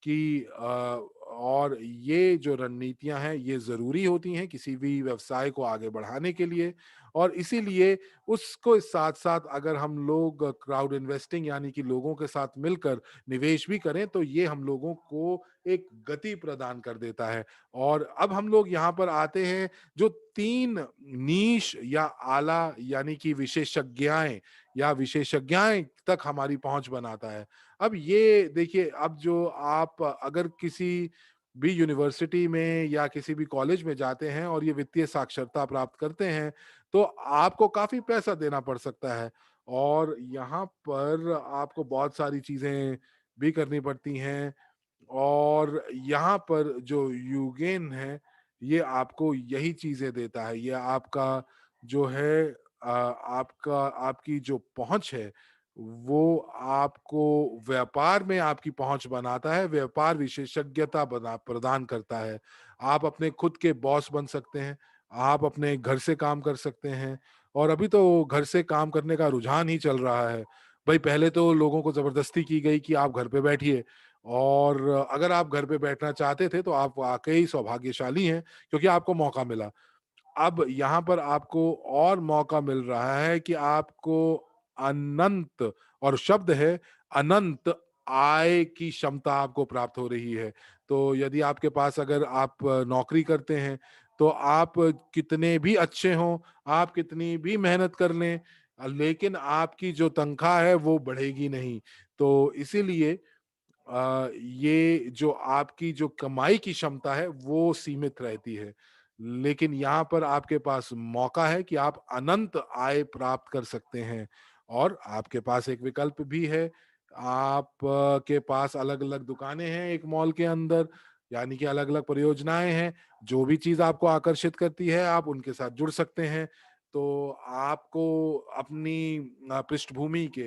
कि और ये जो रणनीतियाँ हैं, ये ज़रूरी होती हैं किसी भी व्यवसाय को आगे बढ़ाने के लिए। और इसीलिए उसको साथ-साथ अगर हम लोग क्राउड इन्वेस्टिंग यानी कि लोगों के साथ मिलकर निवेश भी करें, तो ये हम लोगों को एक गति प्रदान कर देता है। और अब हम लोग यहाँ पर आते हैं, जो 3 नीश या आला यानी कि विशेषज्ञाएँ तक हमारी पहुँच बनाता है। अब ये देखिए, अब जो आप अगर किसी भी यूनिवर्सिटी में या किसी भी कॉलेज में जाते हैं और ये वित्तीय साक्षरता प्राप्त करते हैं, तो आपको काफ़ी पैसा देना पड़ सकता है। और यहाँ पर आपको बहुत सारी चीज़ें भी करनी पड़ती हैं। और यहाँ पर जो यूगेन है, ये आपको यही चीज़ें देता है। ये आपका जो है आपका आपकी जो पहुँच है, वो आपको व्यापार में आपकी पहुँच बनाता है, व्यापार विशेषज्ञता बना प्रदान करता है। आप अपने खुद के बॉस बन सकते हैं, आप अपने घर से काम कर सकते हैं। और अभी तो घर से काम करने का रुझान ही चल रहा है। भई पहले तो लोगों को ज़बरदस्ती की गई कि आप घर पे बैठिए, और अगर आप घर पे बैठना चाहते थे तो आप वाक़ई सौभाग्यशाली हैं, क्योंकि आपको मौका मिला। अब यहाँ पर आपको और मौका मिल रहा है कि आपको अनंत, और शब्द है अनंत, आय की क्षमता आपको प्राप्त हो रही है। तो यदि आपके पास अगर आप नौकरी करते हैं, तो आप कितने भी अच्छे हों, आप कितनी भी मेहनत कर लें लेकिन आपकी जो तनख्वाह है वो बढ़ेगी नहीं। तो इसीलिए ये जो आपकी जो कमाई की क्षमता है वो सीमित रहती है। लेकिन यहाँ पर आपके पास मौका है कि आप अनंत आय प्राप्त कर सकते हैं और आपके पास एक विकल्प भी है। आप के पास अलग-अलग दुकानें हैं एक मॉल के अंदर, यानी कि अलग-अलग परियोजनाएँ हैं। जो भी चीज़ आपको आकर्षित करती है, आप उनके साथ जुड़ सकते हैं। तो आपको अपनी पृष्ठभूमि के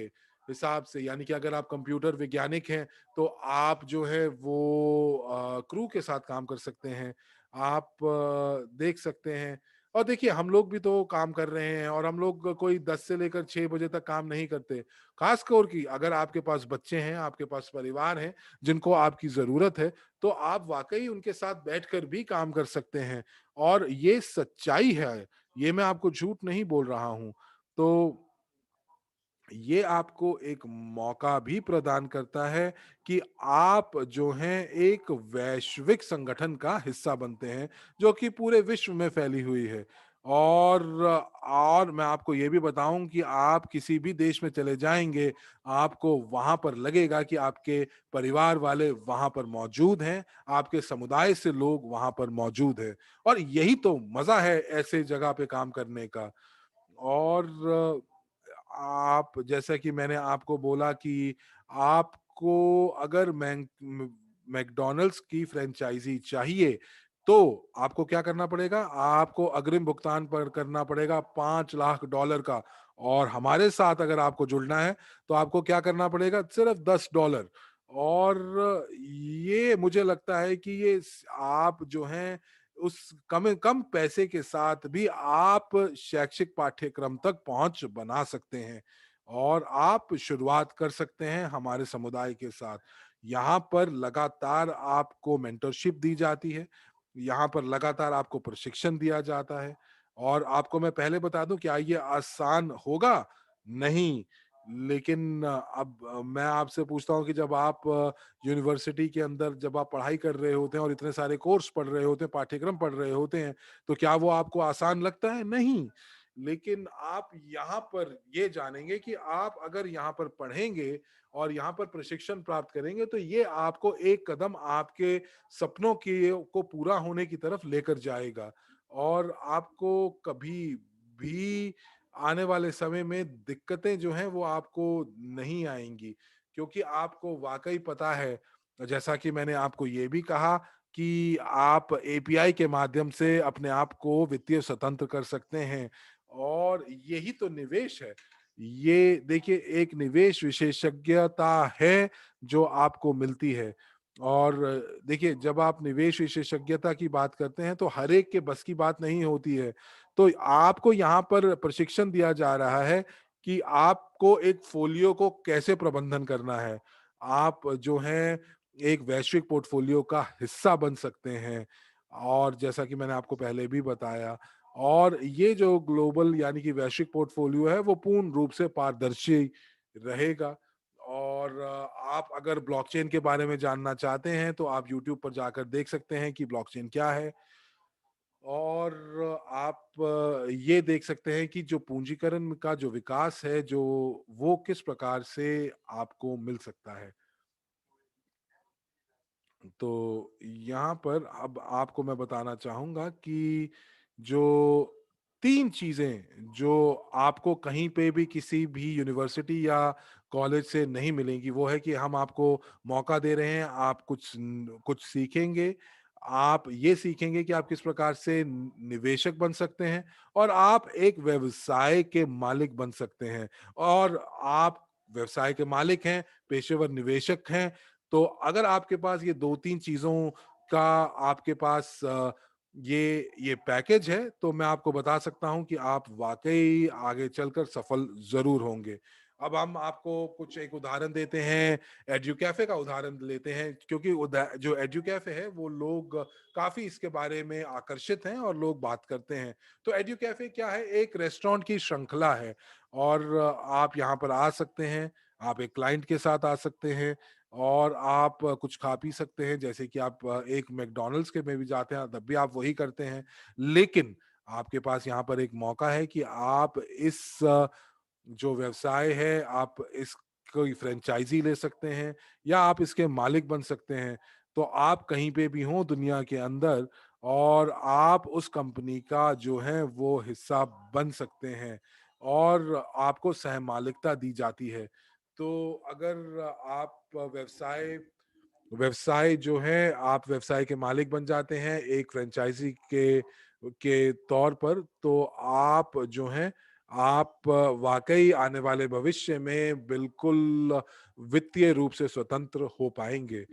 हिसाब से यानी कि अगर आप कंप्यूटर वैज्ञानिक हैं, तो आप जो है वो क्रू के साथ काम कर सकते हैं। आप देख सकते हैं और देखिए हम लोग भी तो काम कर रहे हैं और हम लोग कोई 10 से लेकर 6 बजे तक काम नहीं करते। ख़ासतौर की अगर आपके पास बच्चे हैं, आपके पास परिवार है, जिनको आपकी ज़रूरत है, तो आप वाक़ई उनके साथ बैठकर भी काम कर सकते हैं और ये सच्चाई है, ये मैं आपको झूठ नहीं बोल रहा हूँ। तो ये आपको एक मौका भी प्रदान करता है कि आप जो हैं एक वैश्विक संगठन का हिस्सा बनते हैं, जो कि पूरे विश्व में फैली हुई है। और मैं आपको ये भी बताऊँ कि आप किसी भी देश में चले जाएँगे, आपको वहाँ पर लगेगा कि आपके परिवार वाले वहाँ पर मौजूद हैं, आपके समुदाय से लोग वहाँ पर मौजूद हैं। और यही तो मज़ा है ऐसे जगह पे काम करने का। और आप जैसा कि मैंने आपको बोला कि आपको अगर मैकडॉनल्ड्स की फ्रैंचाइज़ी चाहिए, तो आपको क्या करना पड़ेगा? आपको अग्रिम भुगतान पर करना पड़ेगा $5,00,000 का और हमारे साथ अगर आपको जुड़ना है, तो आपको क्या करना पड़ेगा? सिर्फ़ $10 और ये मुझे लगता है कि ये स आप जो हैं उस कम कम पैसे के साथ भी आप शैक्षिक पाठ्यक्रम तक पहुँच बना सकते हैं और आप शुरुआत कर सकते हैं हमारे समुदाय के साथ। यहाँ पर लगातार आपको मेंटरशिप दी जाती है, यहाँ पर लगातार आपको प्रशिक्षण दिया जाता है और आपको मैं पहले बता दूँ क्या ये आसान होगा? नहीं, लेकिन अब मैं आपसे पूछता हूँ कि जब आप यूनिवर्सिटी के अंदर जब आप पढ़ाई कर रहे होते हैं और इतने सारे कोर्स पढ़ रहे होते हैं, पाठ्यक्रम पढ़ रहे होते हैं, तो क्या वो आपको आसान लगता है? नहीं। लेकिन आप यहाँ पर ये जानेंगे कि आप अगर यहाँ पर पढ़ेंगे और यहाँ पर प्रशिक्षण प्राप्त करेंगे, तो ये आपको एक कदम आपके सपनों की को पूरा होने की तरफ लेकर जाएगा और आपको कभी भी आने वाले समय में दिक्कतें जो हैं, वो आपको नहीं आएँगी। क्योंकि आपको वाक़ई पता है, जैसा कि मैंने आपको ये भी कहा कि आप एपीआई के माध्यम से अपने आप को वित्तीय स्वतंत्र कर सकते हैं और यही तो निवेश है। ये देखिए एक निवेश विशेषज्ञता है जो आपको मिलती है और देखिए जब आप निवेश विशेषज्ञता की बात करते हैं तो हर एक के बस की बात नहीं होती है। तो आपको यहाँ पर प्रशिक्षण दिया जा रहा है कि आपको एक फ़ोलियो को कैसे प्रबंधन करना है। आप जो हैं एक वैश्विक पोर्टफ़ोलियो का हिस्सा बन सकते हैं और जैसा कि मैंने आपको पहले भी बताया और ये जो ग्लोबल यानी कि वैश्विक पोर्टफ़ोलियो है वो पूर्ण रूप से पारदर्शी रहेगा और आप अगर ब्लॉकचेन के बारे में जानना चाहते हैं तो आप यूट्यूब पर जाकर देख सकते हैं कि ब्लॉकचेन क्या है और आप ये देख सकते हैं कि जो पूंजीकरण का जो विकास है, जो वो किस प्रकार से आपको मिल सकता है। तो यहाँ पर अब आपको मैं बताना चाहूँगा कि जो 3 चीज़ें जो आपको कहीं पे भी किसी भी यूनिवर्सिटी या कॉलेज से नहीं मिलेंगी, वो है कि हम आपको मौका दे रहे हैं, आप कुछ सीखेंगे। आप ये सीखेंगे कि आप किस प्रकार से निवेशक बन सकते हैं और आप एक व्यवसाय के मालिक बन सकते हैं और आप व्यवसाय के मालिक हैं, पेशेवर निवेशक हैं, तो अगर आपके पास ये 2-3 चीज़ों का आपके पास ये पैकेज है, तो मैं आपको बता सकता हूँ कि आप वाक़ई आगे चलकर सफल ज़रूर होंगे। अब हम आपको कुछ एक उदाहरण देते हैं, एड्यूकैफ़े का उदाहरण लेते हैं क्योंकि जो एड्यूकैफ़े है, वो लोग काफ़ी इसके बारे में आकर्षित हैं और लोग बात करते हैं। तो एड्यूकैफ़े क्या है? एक रेस्टोरेंट की श्रृंखला है और आप यहाँ पर आ सकते हैं, आप एक क्लाइंट के साथ आ सकते हैं, और आप कुछ खा पी सकते हैं, जैसे कि आप एक मैकडॉनल्ड्स के में भी जाते हैं तब भी आप वही करते हैं। लेकिन आपके पास यहाँ पर एक मौका है कि आप इस जो व्यवसाय है आप इस कोई फ्रेंचाइजी ले सकते हैं या आप इसके मालिक बन सकते हैं। तो आप कहीं पे भी हों दुनिया के अंदर और आप उस कंपनी का जो है वो हिस्सा बन सकते हैं और आपको सह-मालिकता दी जाती है। तो अगर आप व्यवसाय व्यवसाय जो है आप व्यवसाय के मालिक बन जाते हैं एक फ्रेंचाइजी के तौर पर, तो आप जो हैं आप वाक़ई आने वाले भविष्य में बिल्कुल वित्तीय रूप से स्वतंत्र हो पाएँगे।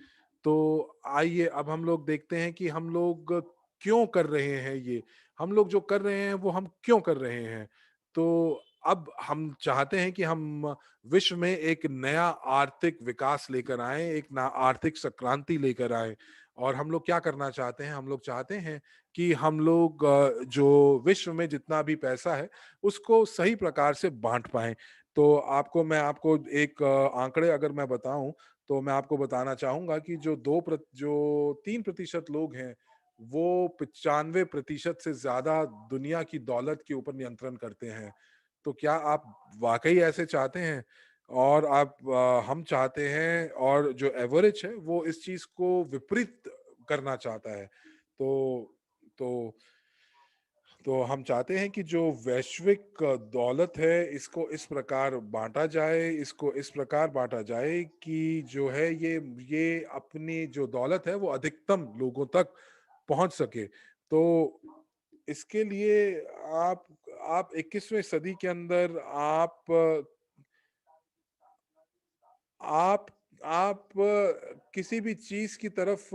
तो आइए अब हम लोग देखते हैं कि हम लोग क्यों कर रहे हैं ये? हम लोग जो कर रहे हैं वो हम क्यों कर रहे हैं? तो अब हम चाहते हैं कि हम विश्व में एक नया आर्थिक विकास लेकर आएँ, एक ना आर्थिक संक्रांति लेकर आएँ। और हम लोग क्या करना चाहते हैं? हम लोग चाहते हैं कि हम लोग जो विश्व में जितना भी पैसा है, उसको सही प्रकार से बाँट पाएँ। तो मैं आपको एक आंकड़े अगर मैं बताऊँ, तो मैं आपको बताना चाहूँगा कि जो 3% लोग हैं, वो 95% से ज़्यादा दुनिया की दौलत के ऊपर नियंत्रण करते हैं। तो क्या आप वाक़ई ऐसे चाहते हैं? और हम चाहते हैं और जो एवरेज है वो इस चीज़ को विपरीत करना चाहता है। तो तो तो हम चाहते हैं कि जो वैश्विक दौलत है इसको इस प्रकार बाँटा जाए, इसको इस प्रकार बाँटा जाए कि जो है ये अपनी जो दौलत है वो अधिकतम लोगों तक पहुँच सके। तो इसके लिए आप आप 21वीं सदी के अंदर आप किसी भी चीज़ की तरफ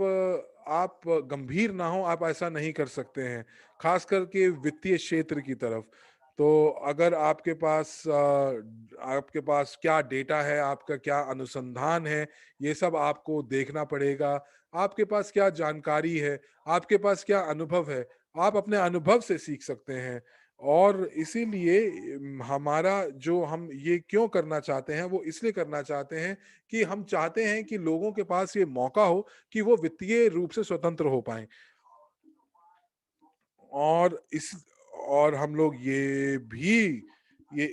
आप गंभीर ना हो, आप ऐसा नहीं कर सकते हैं, ख़ास करके वित्तीय क्षेत्र की तरफ। तो अगर आपके पास क्या डेटा है, आपका क्या अनुसंधान है, ये सब आपको देखना पड़ेगा। आपके पास क्या जानकारी है, आपके पास क्या अनुभव है, आप अपने अनुभव से सीख सकते हैं। और इसीलिए हमारा जो हम ये क्यों करना चाहते हैं, वो इसलिए करना चाहते हैं कि हम चाहते हैं कि लोगों के पास ये मौका हो कि वो वित्तीय रूप से स्वतंत्र हो पाएँ। और इस और हम लोग ये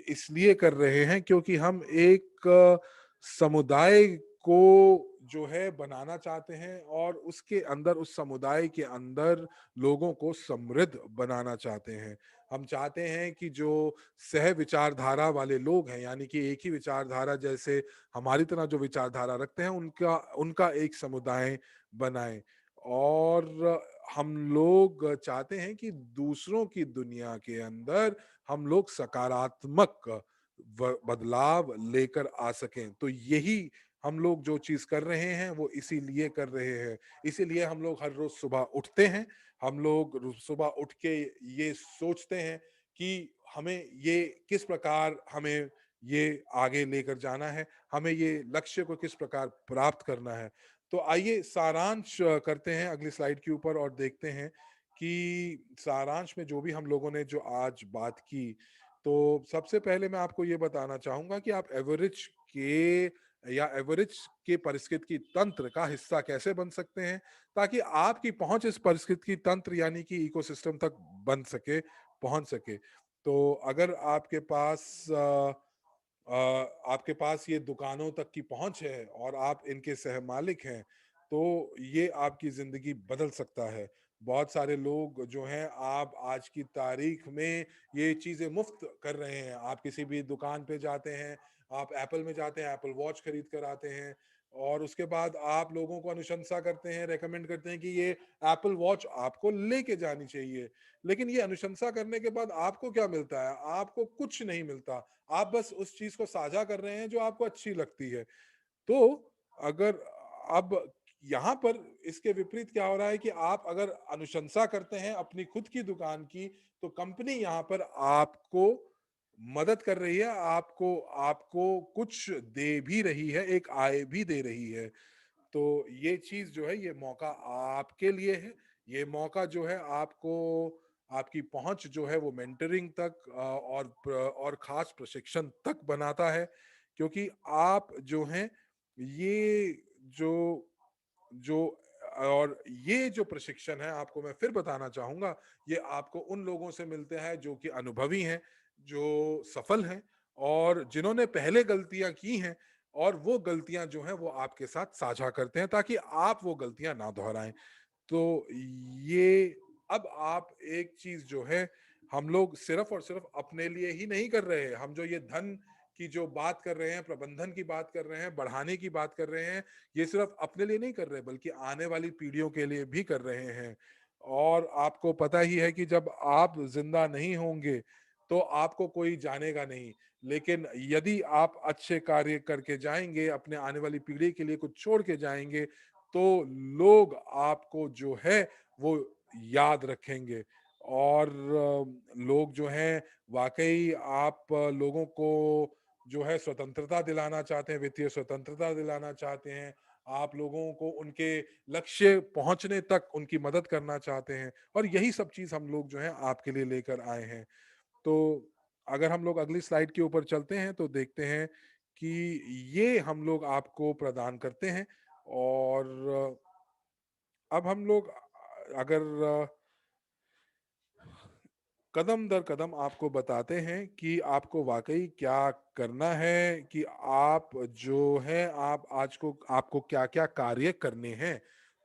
इसलिए कर रहे हैं क्योंकि हम एक समुदाय को जो है बनाना चाहते हैं और उसके अंदर उस समुदाय के अंदर लोगों को समृद्ध बनाना चाहते हैं। हम चाहते हैं कि जो सह विचारधारा वाले लोग हैं, यानी कि एक ही विचारधारा जैसे हमारी तरह जो विचारधारा रखते हैं उनका उनका एक समुदाय बनाएँ। और हम लोग चाहते हैं कि दूसरों की दुनिया के अंदर हम लोग सकारात्मक बदलाव लेकर आ सकें। तो यही हम लोग जो चीज़ कर रहे हैं वो इसीलिए कर रहे हैं। इसीलिए हम लोग हर रोज़ सुबह उठते हैं। हम लोग सुबह उठ के ये सोचते हैं कि हमें ये किस प्रकार हमें ये आगे लेकर जाना है, हमें ये लक्ष्य को किस प्रकार प्राप्त करना है। तो आइए सारांश करते हैं अगली स्लाइड के ऊपर और देखते हैं कि सारांश में जो भी हम लोगों ने जो आज बात की, तो सबसे पहले मैं आपको ये बताना चाहूँगा कि आप एवरेज के पारिस्थितिकी तंत्र का हिस्सा कैसे बन सकते हैं, ताकि आपकी पहुँच इस पारिस्थितिकी तंत्र यानी कि इकोसिस्टम तक बन सके, पहुँच सके। तो अगर आपके पास ये दुकानों तक की पहुँच है और आप इनके सह-मालिक हैं, तो ये आपकी ज़िंदगी बदल सकता है। बहुत सारे लोग जो हैं आप आज की तारीख में ये चीज़ें मुफ़्त कर रहे हैं। आप किसी भी दुकान पे जाते हैं, आप एप्पल में जाते हैं, एप्पल वॉच खरीद कर आते हैं और उसके बाद आप लोगों को अनुशंसा करते हैं, रिकमेंड करते हैं कि ये एप्पल वॉच आपको लेके जानी चाहिए। लेकिन ये अनुशंसा करने के बाद आपको क्या मिलता है? आपको कुछ नहीं मिलता। आप बस उस चीज़ को साझा कर रहे हैं जो आपको अच्छी लगती है। तो अगर अब यहाँ पर इसके विपरीत क्या हो रहा है कि आप अगर अनुशंसा करते हैं अपनी खुद की दुकान की, तो कंपनी यहाँ पर आपको मदद कर रही है, आपको आपको कुछ दे भी रही है, एक आय भी दे रही है। तो ये चीज़ जो है ये मौका आपके लिए है। ये मौका जो है आपको आपकी पहुँच जो है वो मेंटरिंग तक और ख़ास प्रशिक्षण तक बनाता है। क्योंकि आप जो हैं ये जो जो और ये जो प्रशिक्षण है, आपको मैं फिर बताना चाहूँगा, ये आपको उन लोगों से मिलते हैं जो कि अनुभवी हैं, जो सफल हैं और जिन्होंने पहले गलतियाँ की हैं और वो गलतियाँ जो हैं वो आपके साथ साझा करते हैं ताकि आप वो गलतियाँ ना दोहराएँ। तो ये अब आप एक चीज़ जो है, हम लोग सिर्फ़ और सिर्फ़ अपने लिए ही नहीं कर रहे हैं। हम जो ये धन की जो बात कर रहे हैं, प्रबंधन की बात कर रहे हैं, बढ़ाने की बात कर रहे हैं, ये सिर्फ़ अपने लिए नहीं कर रहे बल्कि आने वाली पीढ़ियों के लिए भी कर रहे हैं। और आपको पता ही है कि जब आप ज़िंदा नहीं होंगे, तो आपको कोई जानेगा नहीं। लेकिन यदि आप अच्छे कार्य करके जाएँगे, अपने आने वाली पीढ़ी के लिए कुछ छोड़ के जाएँगे, तो लोग आपको जो है वो याद रखेंगे और लोग जो हैं वाक़ई आप लोगों को जो है स्वतंत्रता दिलाना चाहते हैं, वित्तीय स्वतंत्रता दिलाना चाहते हैं। आप लोगों को उनके लक्ष्य पहुँचने तक उनकी मदद करना चाहते हैं और यही सब चीज़ हम लोग जो है आपके लिए लेकर आए हैं। तो अगर हम लोग अगली स्लाइड के ऊपर चलते हैं तो देखते हैं कि ये हम लोग आपको प्रदान करते हैं और अब हम लोग अगर कदम दर कदम आपको बताते हैं कि आपको वाक़ई क्या करना है कि आप जो है आप आज को आपको क्या-क्या कार्य करने हैं।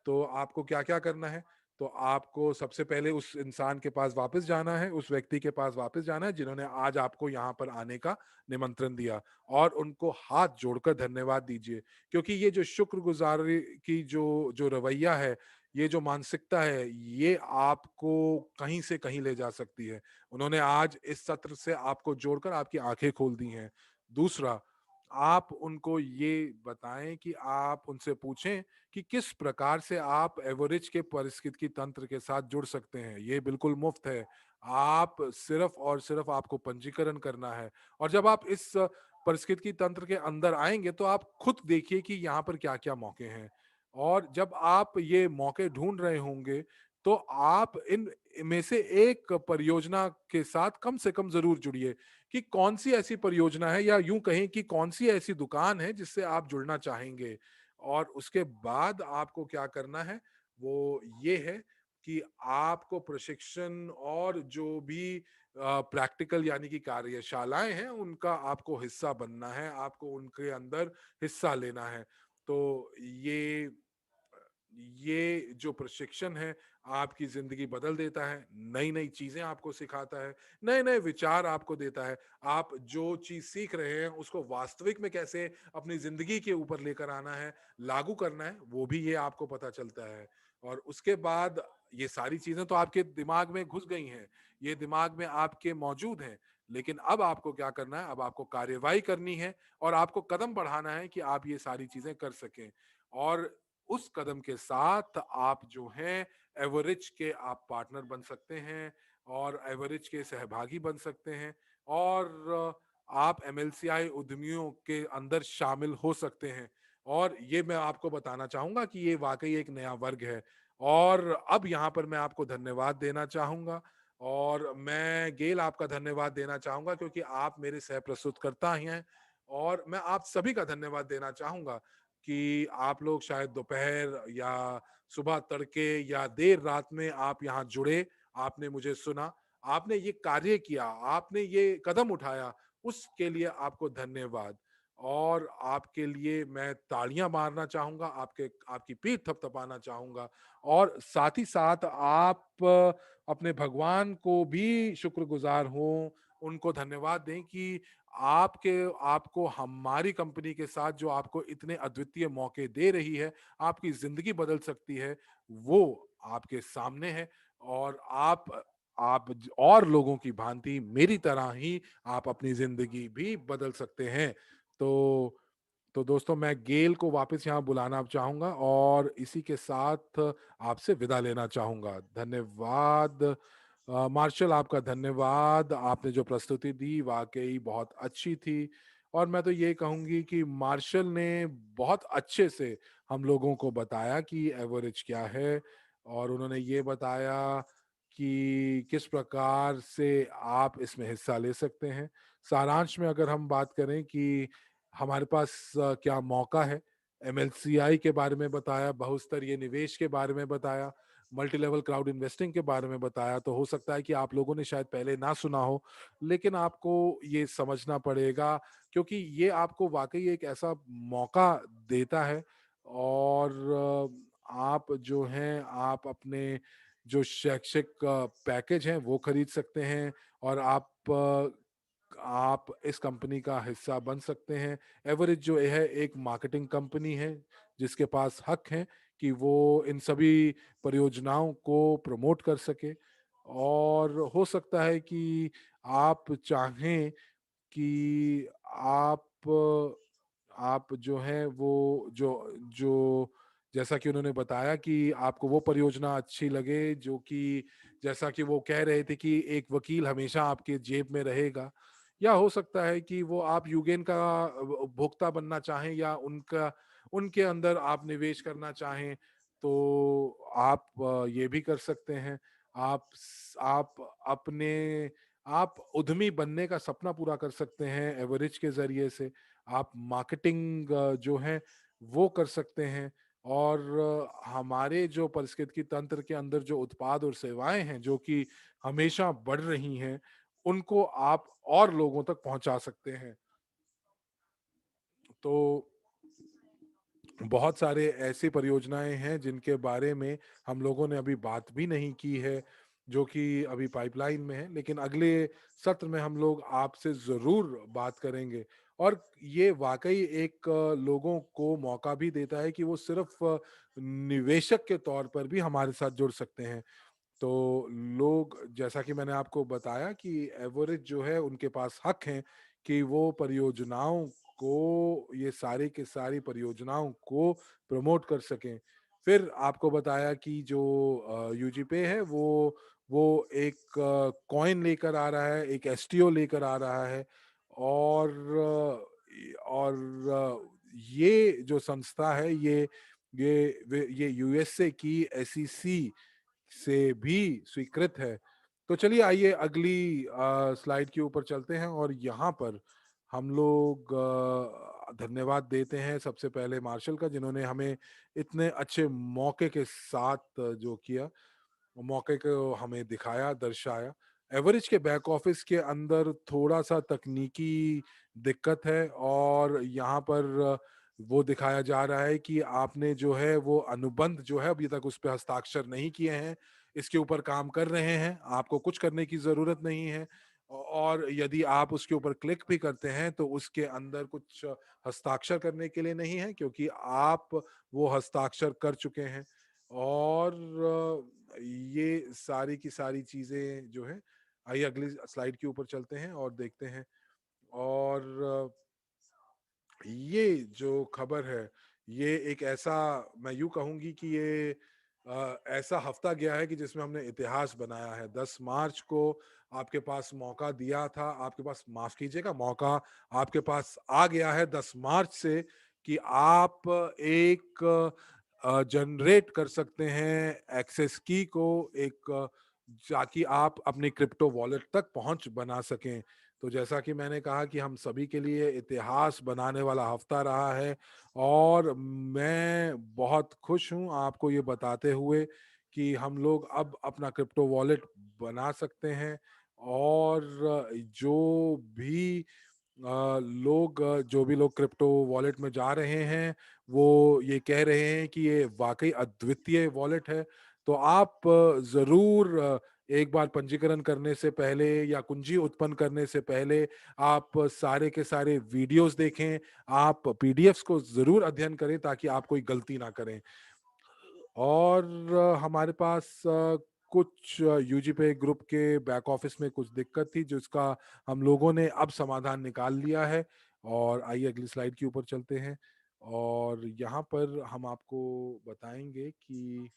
तो आपको क्या-क्या करना है? तो आपको सबसे पहले उस इंसान के पास वापस जाना है, उस व्यक्ति के पास वापस जाना है जिन्होंने आज आपको यहाँ पर आने का निमंत्रण दिया और उनको हाथ जोड़कर धन्यवाद दीजिए। क्योंकि ये जो शुक्रगुज़ारी की जो जो रवैया है, ये जो मानसिकता है, ये आपको कहीं से कहीं ले जा सकती है। उन्होंने आज इस सत्र से आपको जोड़कर आपकी आँखें खोल दी हैं। दूसरा, आप उनको ये बताएँ कि आप उनसे पूछें कि किस प्रकार से आप एवरेज के पारिस्थितिकी तंत्र के साथ जुड़ सकते हैं। ये बिल्कुल मुफ़्त है। आप सिर्फ़ और सिर्फ़ आपको पंजीकरण करना है और जब आप इस पारिस्थितिकी तंत्र के अंदर आएँगे तो आप खुद देखिए कि यहाँ पर क्या-क्या मौके हैं। और जब आप ये मौके ढूँढ रहे होंगे, तो आप इन में से एक परियोजना के साथ कम से कम ज़रूर जुड़िए कि कौन-सी ऐसी परियोजना है या यूँ कहें कि कौन-सी ऐसी दुकान है जिससे आप जुड़ना चाहेंगे। और उसके बाद आपको क्या करना है, वो ये है कि आपको प्रशिक्षण और जो भी प्रैक्टिकल यानी कि कार्यशालाएँ हैं, उनका आपको हिस्सा बनना है, आपको उनके अंदर हिस्सा लेना है। तो ये जो प्रशिक्षण है आपकी ज़िंदगी बदल देता है, नई-नई चीज़ें आपको सिखाता है, नए-नए विचार आपको देता है। आप जो चीज़ सीख रहे हैं उसको वास्तविक में कैसे अपनी ज़िंदगी के ऊपर लेकर आना है, लागू करना है, वो भी ये आपको पता चलता है। और उसके बाद ये सारी चीज़ें तो आपके दिमाग में घुस गई हैं, ये दिमाग में आपके मौजूद हैं, लेकिन अब आपको क्या करना है, अब आपको कार्यवाही करनी है और आपको कदम बढ़ाना है कि आप ये सारी चीज़ें कर सकें। और उस कदम के साथ आप जो हैं एवरेज के आप पार्टनर बन सकते हैं और एवरेज के सहभागी बन सकते हैं और आप एमएलसीआई उद्यमियों के अंदर शामिल हो सकते हैं और ये मैं आपको बताना चाहूँगा कि ये वाक़ई एक नया वर्ग है और अब यहाँ पर मैं आपको धन्यवाद देना चाहूँगा और मैं गेल आपका धन्यवाद देना चाहूँगा क्योंकि आप मेरे सह प्रस्तुतकर्ता ही हैं और मैं आप सभी का धन्यवाद देना चाहूँगा कि आप लोग शायद दोपहर या सुबह तड़के या देर रात में आप यहाँ जुड़े, आपने मुझे सुना, आपने ये कार्य किया, आपने ये कदम उठाया, उसके लिए आपको धन्यवाद। और आपके लिए मैं तालियाँ मारना चाहूँगा, आपके आपकी पीठ थपथपाना चाहूँगा और साथ ही साथ आप अपने भगवान को भी शुक्रगुज़ार हों, उनको धन्यवाद दें कि आपके आपको हमारी कंपनी के साथ जो आपको इतने अद्वितीय मौके दे रही है, आपकी ज़िंदगी बदल सकती है, वो आपके सामने है और आप और लोगों की भांति मेरी तरह ही आप अपनी ज़िंदगी भी बदल सकते हैं। तो तो दोस्तों मैं गेल को वापस यहाँ बुलाना चाहूँगा और इसी के साथ आपसे विदा लेना चाहूँगा। धन्यवाद मार्शल आपका धन्यवाद। आपने जो प्रस्तुति दी वाक़ई बहुत अच्छी थी और मैं तो ये कहूँगी कि मार्शल ने बहुत अच्छे से हम लोगों को बताया कि एवरेज क्या है और उन्होंने ये बताया कि किस प्रकार से आप इसमें हिस्सा ले सकते हैं। सारांश में अगर हम बात करें कि हमारे पास क्या मौका है, एमएलसीआई के बारे में बताया, बहुस्तरीय निवेश के बारे में बताया, मल्टी लेवल क्राउड इन्वेस्टिंग के बारे में बताया। तो हो सकता है कि आप लोगों ने शायद पहले ना सुना हो, लेकिन आपको ये समझना पड़ेगा, क्योंकि ये आपको वाक़ई एक ऐसा मौका देता है। और आप जो हैं, आप अपने जो शैक्षिक पैकेज हैं वो खरीद सकते हैं, और आप इस कंपनी का हिस्सा बन सकते हैं। एवरेज जो है एक मार्केटिंग कंपनी है, जिसके पास हक हैं कि वो इन सभी परियोजनाओं को प्रमोट कर सके। और हो सकता है कि आप चाहें कि आप जो हैं वो जो जो जैसा कि उन्होंने बताया कि आपको वो परियोजना अच्छी लगे जो कि, जैसा कि वो कह रहे थे कि एक वकील हमेशा आपके जेब में रहेगा। या हो सकता है कि वो आप यूगेन का उपभोक्ता बनना चाहें, या उनका उनके अंदर आप निवेश करना चाहें, तो आप ये भी कर सकते हैं। आप अपने आप उद्यमी बनने का सपना पूरा कर सकते हैं एवरेज के ज़रिए से। आप मार्केटिंग जो है वो कर सकते हैं। और हमारे जो पारिस्थितिकी तंत्र के अंदर जो उत्पाद और सेवाएँ हैं, जो कि हमेशा बढ़ रही हैं, उनको आप और लोगों तक पहुँचा सकते हैं। तो बहुत सारे ऐसी परियोजनाएँ हैं जिनके बारे में हम लोगों ने अभी बात भी नहीं की है, जो कि अभी पाइपलाइन में है, लेकिन अगले सत्र में हम लोग आपसे ज़रूर बात करेंगे। और ये वाक़ई एक लोगों को मौका भी देता है कि वो सिर्फ़ निवेशक के तौर पर भी हमारे साथ जुड़ सकते हैं। तो लोग, जैसा कि मैंने आपको बताया कि एवरेज जो है उनके पास हक हैं कि वो परियोजनाओं को, ये सारी की सारी परियोजनाओं को प्रमोट कर सकें। फिर आपको बताया कि जो यूजीपे है वो एक कॉइन लेकर आ रहा है, एक एसटीओ लेकर आ रहा है। और ये जो संस्था है, ये यूएसए की एसईसी से भी स्वीकृत है। तो चलिए, आइए अगली स्लाइड के ऊपर चलते हैं, और यहाँ पर हम लोग धन्यवाद देते हैं सबसे पहले मार्शल का, जिन्होंने हमें इतने अच्छे मौके के साथ जो किया, मौके को हमें दिखाया, दर्शाया। एवरेज के बैक ऑफिस के अंदर थोड़ा-सा तकनीकी दिक्कत है, और यहाँ पर वो दिखाया जा रहा है कि आपने जो है वो अनुबंध जो है अभी तक उस पे हस्ताक्षर नहीं किए हैं। इसके ऊपर काम कर रहे हैं, आपको कुछ करने की ज़रूरत नहीं है। और यदि आप उसके ऊपर क्लिक भी करते हैं तो उसके अंदर कुछ हस्ताक्षर करने के लिए नहीं है, क्योंकि आप वो हस्ताक्षर कर चुके हैं। और ये सारी की सारी चीज़ें जो हैं, आइए अगली स्लाइड के ऊपर चलते हैं और देखते हैं। और ये जो खबर है, ये एक ऐसा, मैं यूँ कहूँगी कि ये ऐसा हफ्ता गया है कि जिसमें हमने इतिहास बनाया है। 10 मार्च को आपके पास मौका दिया था, आपके पास, माफ़ कीजिएगा, मौका आपके पास आ गया है 10 मार्च से, कि आप एक जनरेट कर सकते हैं एक्सेस की को, एक ताकि आप अपनी क्रिप्टो वॉलेट तक पहुँच बना सकें। तो जैसा कि मैंने कहा कि हम सभी के लिए इतिहास बनाने वाला हफ्ता रहा है, और मैं बहुत खुश हूँ आपको ये बताते हुए कि हम लोग अब अपना क्रिप्टो वॉलेट बना सकते हैं। और जो भी जो भी लोग क्रिप्टो वॉलेट में जा रहे हैं, वो ये कह रहे हैं कि ये वाक़ई अद्वितीय वॉलेट है। तो आप ज़रूर एक बार पंजीकरण करने से पहले या कुंजी उत्पन्न करने से पहले आप सारे के सारे वीडियोज़ देखें, आप पीडीएफ्स को ज़रूर अध्ययन करें ताकि आप कोई गलती ना करें। और हमारे पास कुछ यूजीपे ग्रुप के बैक ऑफिस में कुछ दिक्कत थी, जिसका हम लोगों ने अब समाधान निकाल लिया है। और आइए अगली स्लाइड के ऊपर चलते हैं, और यहाँ पर हम आपको बताएंगे कि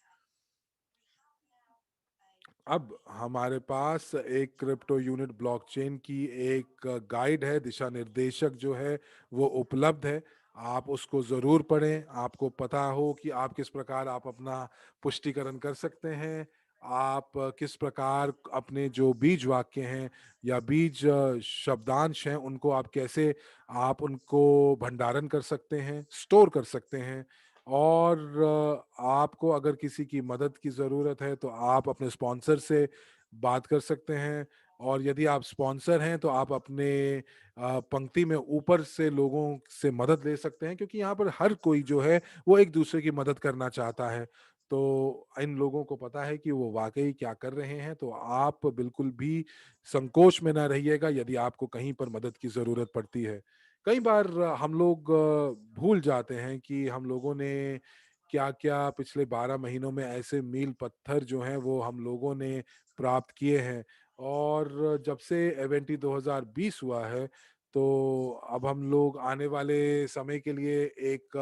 अब हमारे पास एक क्रिप्टो यूनिट ब्लॉकचेन की एक गाइड है, दिशा निर्देशक जो है वो उपलब्ध है। आप उसको ज़रूर पढ़ें, आपको पता हो कि आप किस प्रकार आप अपना पुष्टिकरण कर सकते हैं। आप किस प्रकार अपने जो बीज वाक्य हैं या बीज शब्दांश हैं, उनको आप कैसे आप उनको भंडारण कर सकते हैं, स्टोर कर सकते हैं। और आपको अगर किसी की मदद की ज़रूरत है, तो आप अपने स्पॉन्सर से बात कर सकते हैं। और यदि आप स्पॉन्सर हैं, तो आप अपने पंक्ति में ऊपर से लोगों से मदद ले सकते हैं, क्योंकि यहाँ पर हर कोई जो है, वो एक-दूसरे की मदद करना चाहता है। तो इन लोगों को पता है कि वो वाक़ई क्या कर रहे हैं, तो आप बिल्कुल भी संकोच में ना रहिएगा यदि आपको कहीं पर मदद की ज़रूरत पड़ती है। कई बार हम लोग भूल जाते हैं कि हम लोगों ने क्या-क्या पिछले 12 महीनों में ऐसे मील पत्थर जो हैं, वो हम लोगों ने प्राप्त किए हैं। और जब से इवेंटी 2020 हुआ है, तो अब हम लोग आने वाले समय के लिए एक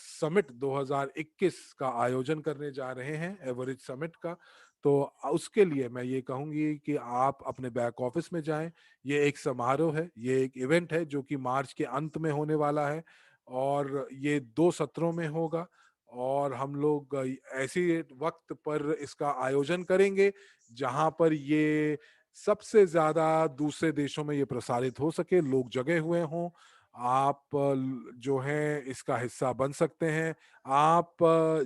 समिट 2021 का आयोजन करने जा रहे हैं, एवरेज समिट का। तो उसके लिए मैं ये कहूँगी कि आप अपने बैक ऑफ़िस में जाएँ। ये एक समारोह है, ये एक इवेंट है जो कि मार्च के अंत में होने वाला है, और ये 2 सत्रों में होगा। और हम लोग ऐसे वक़्त पर इसका आयोजन करेंगे, जहाँ पर ये सबसे ज़्यादा दूसरे देशों में ये प्रसारित हो सके, लोग जगे हुए हों। आप जो हैं इसका हिस्सा बन सकते हैं। आप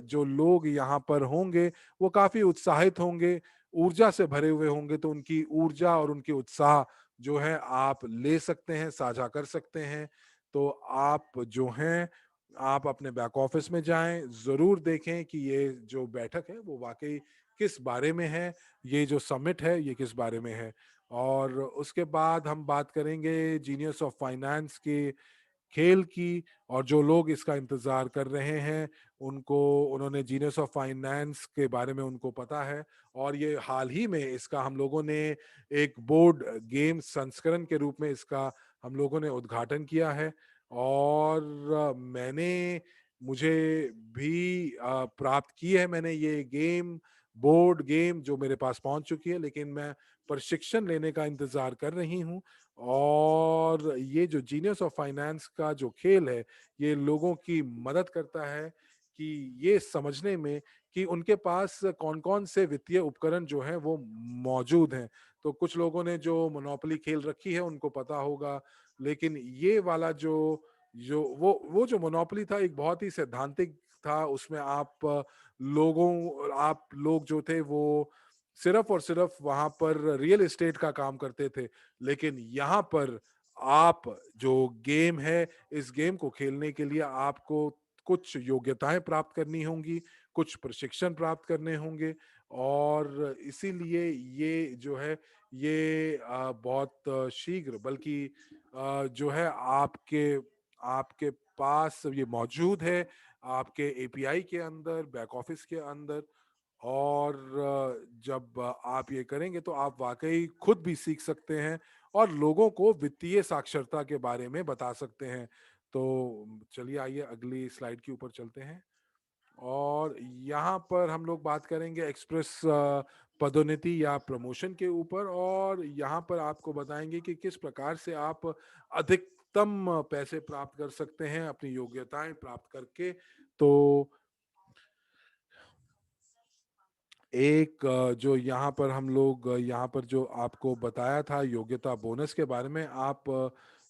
जो लोग यहाँ पर होंगे, वो काफ़ी उत्साहित होंगे, ऊर्जा से भरे हुए होंगे, तो उनकी ऊर्जा और उनकी उत्साह जो है आप ले सकते हैं, साझा कर सकते हैं। तो आप जो हैं, आप अपने बैक ऑफ़िस में जाएँ, ज़रूर देखें कि ये जो बैठक है वो वाक़ई किस बारे में है, ये जो समिट है ये किस बारे में है। और उसके बाद हम बात करेंगे जीनियस ऑफ फाइनेंस के खेल की। और जो लोग इसका इंतज़ार कर रहे हैं, उनको उन्होंने जीनियस ऑफ फाइनेंस के बारे में उनको पता है। और ये हाल ही में इसका हम लोगों ने एक बोर्ड गेम संस्करण के रूप में इसका हम लोगों ने उद्घाटन किया है। और मुझे भी प्राप्त की है मैंने ये बोर्ड गेम जो मेरे पास पहुँच चुकी है, लेकिन मैं प्रशिक्षण लेने का इंतज़ार कर रही हूँ। और ये जो जीनियस ऑफ फाइनेंस का जो खेल है, ये लोगों की मदद करता है कि ये समझने में कि उनके पास कौन-कौन से वित्तीय उपकरण जो हैं वो मौजूद हैं। तो कुछ लोगों ने जो मोनोपोली खेल रखी है उनको पता होगा, लेकिन ये वाला जो जो वो जो मोनोपोली था, एक बहुत ही सैद्धांतिक था। उसमें आप लोग जो थे वो सिर्फ़ और सिर्फ़ वहाँ पर रियल एस्टेट का काम करते थे। लेकिन यहाँ पर आप जो गेम है, इस गेम को खेलने के लिए आपको कुछ योग्यताएँ प्राप्त करनी होंगी, कुछ प्रशिक्षण प्राप्त करने होंगे। और इसीलिए ये जो है, ये बहुत शीघ्र, बल्कि जो है आपके आपके पास ये मौजूद है, आपके एपीआई के अंदर, बैक ऑफ़िस के अंदर। और जब आप ये करेंगे, तो आप वाक़ई खुद भी सीख सकते हैं और लोगों को वित्तीय साक्षरता के बारे में बता सकते हैं। तो चलिए, आइए अगली स्लाइड के ऊपर चलते हैं। और यहाँ पर हम लोग बात करेंगे एक्सप्रेस पदोन्नति या प्रमोशन के ऊपर, और यहाँ पर आपको बताएँगे कि किस प्रकार से आप अधिकतम पैसे प्राप्त कर सकते हैं अपनी योग्यताएँ प्राप्त करके। तो एक जो यहाँ पर हम लोग यहाँ पर जो आपको बताया था योग्यता बोनस के बारे में,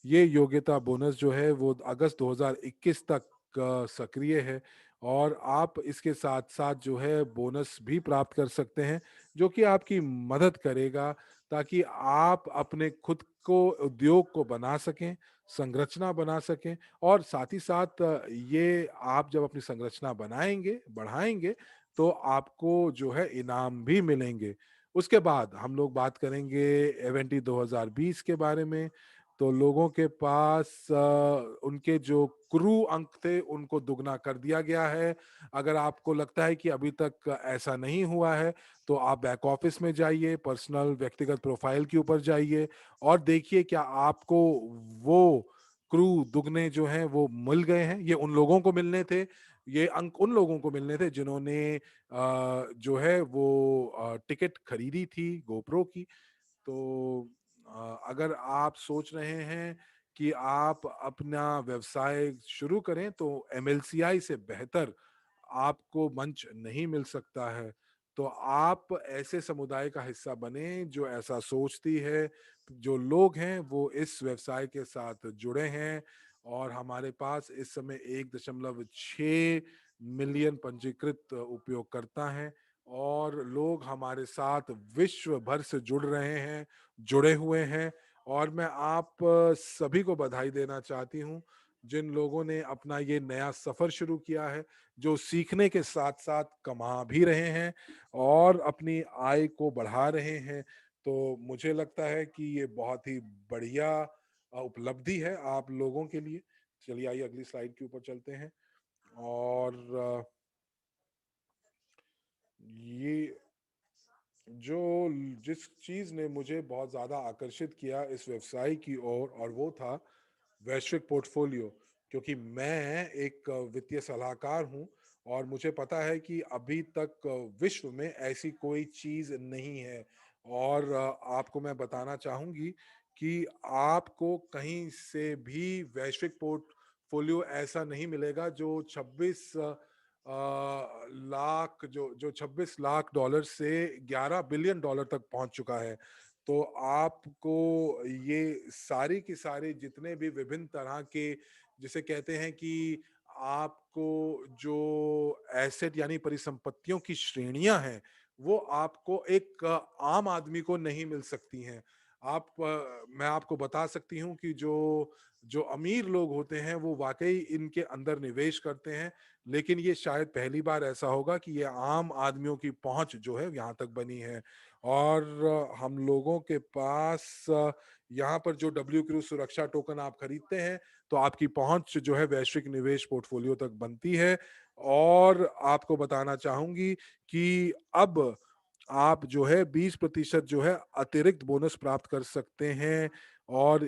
ये योग्यता बोनस जो है वो अगस्त 2021 तक सक्रिय है। और आप इसके साथ-साथ जो है बोनस भी प्राप्त कर सकते हैं, जो कि आपकी मदद करेगा ताकि आप अपने खुद को उद्योग को बना सकें, संरचना बना सकें। और साथ ही साथ ये आप जब अपनी संरचना बनाएँगे, बढ़ाएँगे, तो आपको जो है इनाम भी मिलेंगे। उसके बाद हम लोग बात करेंगे इवेंटी 2020 के बारे में। तो लोगों के पास उनके जो क्रू अंक थे उनको दुगना कर दिया गया है। अगर आपको लगता है कि अभी तक ऐसा नहीं हुआ है, तो आप बैक ऑफिस में जाइए, पर्सनल व्यक्तिगत प्रोफाइल के ऊपर जाइए और देखिए क्या आपको वो क्रू दुगने जो हैं वो मिल गए हैं। ये उन लोगों को मिलने थे, ये अंक उन लोगों को मिलने थे जिन्होंने जो है वो टिकट खरीदी थी गोप्रो की। तो अगर आप सोच रहे हैं कि आप अपना व्यवसाय शुरू करें, तो एमएलसीआई से बेहतर आपको मंच नहीं मिल सकता है। तो आप ऐसे समुदाय का हिस्सा बने जो ऐसा सोचती है, जो लोग हैं वो इस व्यवसाय के साथ जुड़े हैं और हमारे पास इस समय 1.6 मिलियन पंजीकृत उपयोगकर्ता हैं और लोग हमारे साथ विश्व भर से जुड़ रहे हैं, जुड़े हुए हैं और मैं आप सभी को बधाई देना चाहती हूँ, जिन लोगों ने अपना ये नया सफ़र शुरू किया है, जो सीखने के साथ-साथ कमा भी रहे हैं और अपनी आय को बढ़ा रहे हैं। तो मुझे लगता है कि ये बहुत ही बढ़िया उपलब्धि है आप लोगों के लिए। चलिए आइए अगली स्लाइड के ऊपर चलते हैं और ये जो जिस चीज़ ने मुझे बहुत ज़्यादा आकर्षित किया इस व्यवसाय की ओर और वो था वैश्विक पोर्टफोलियो, क्योंकि मैं एक वित्तीय सलाहकार हूँ और मुझे पता है कि अभी तक विश्व में ऐसी कोई चीज़ नहीं है और आपको मैं बताना चाहूँगी कि आपको कहीं से भी वैश्विक पोर्टफोलियो ऐसा नहीं मिलेगा जो 26 लाख जो 26 लाख डॉलर से 11 बिलियन डॉलर तक पहुंच चुका है। तो आपको ये सारी की सारी जितने भी विभिन्न तरह के जिसे कहते हैं कि आपको जो एसेट यानी परिसंपत्तियों की श्रेणियां हैं, वो आपको एक आम आदमी को नहीं मिल सकती हैं। मैं आपको बता सकती हूँ कि जो जो अमीर लोग होते हैं वो वाक़ई इनके अंदर निवेश करते हैं, लेकिन ये शायद पहली बार ऐसा होगा कि ये आम आदमियों की पहुँच जो है यहाँ तक बनी है। और हम लोगों के पास यहाँ पर जो डब्ल्यू क्रू सुरक्षा टोकन आप खरीदते हैं, तो आपकी पहुँच जो है वैश्विक निवेश पोर्टफोलियो तक बनती है। और आपको बताना चाहूँगी कि अब आप जो है 20% जो है अतिरिक्त बोनस प्राप्त कर सकते हैं और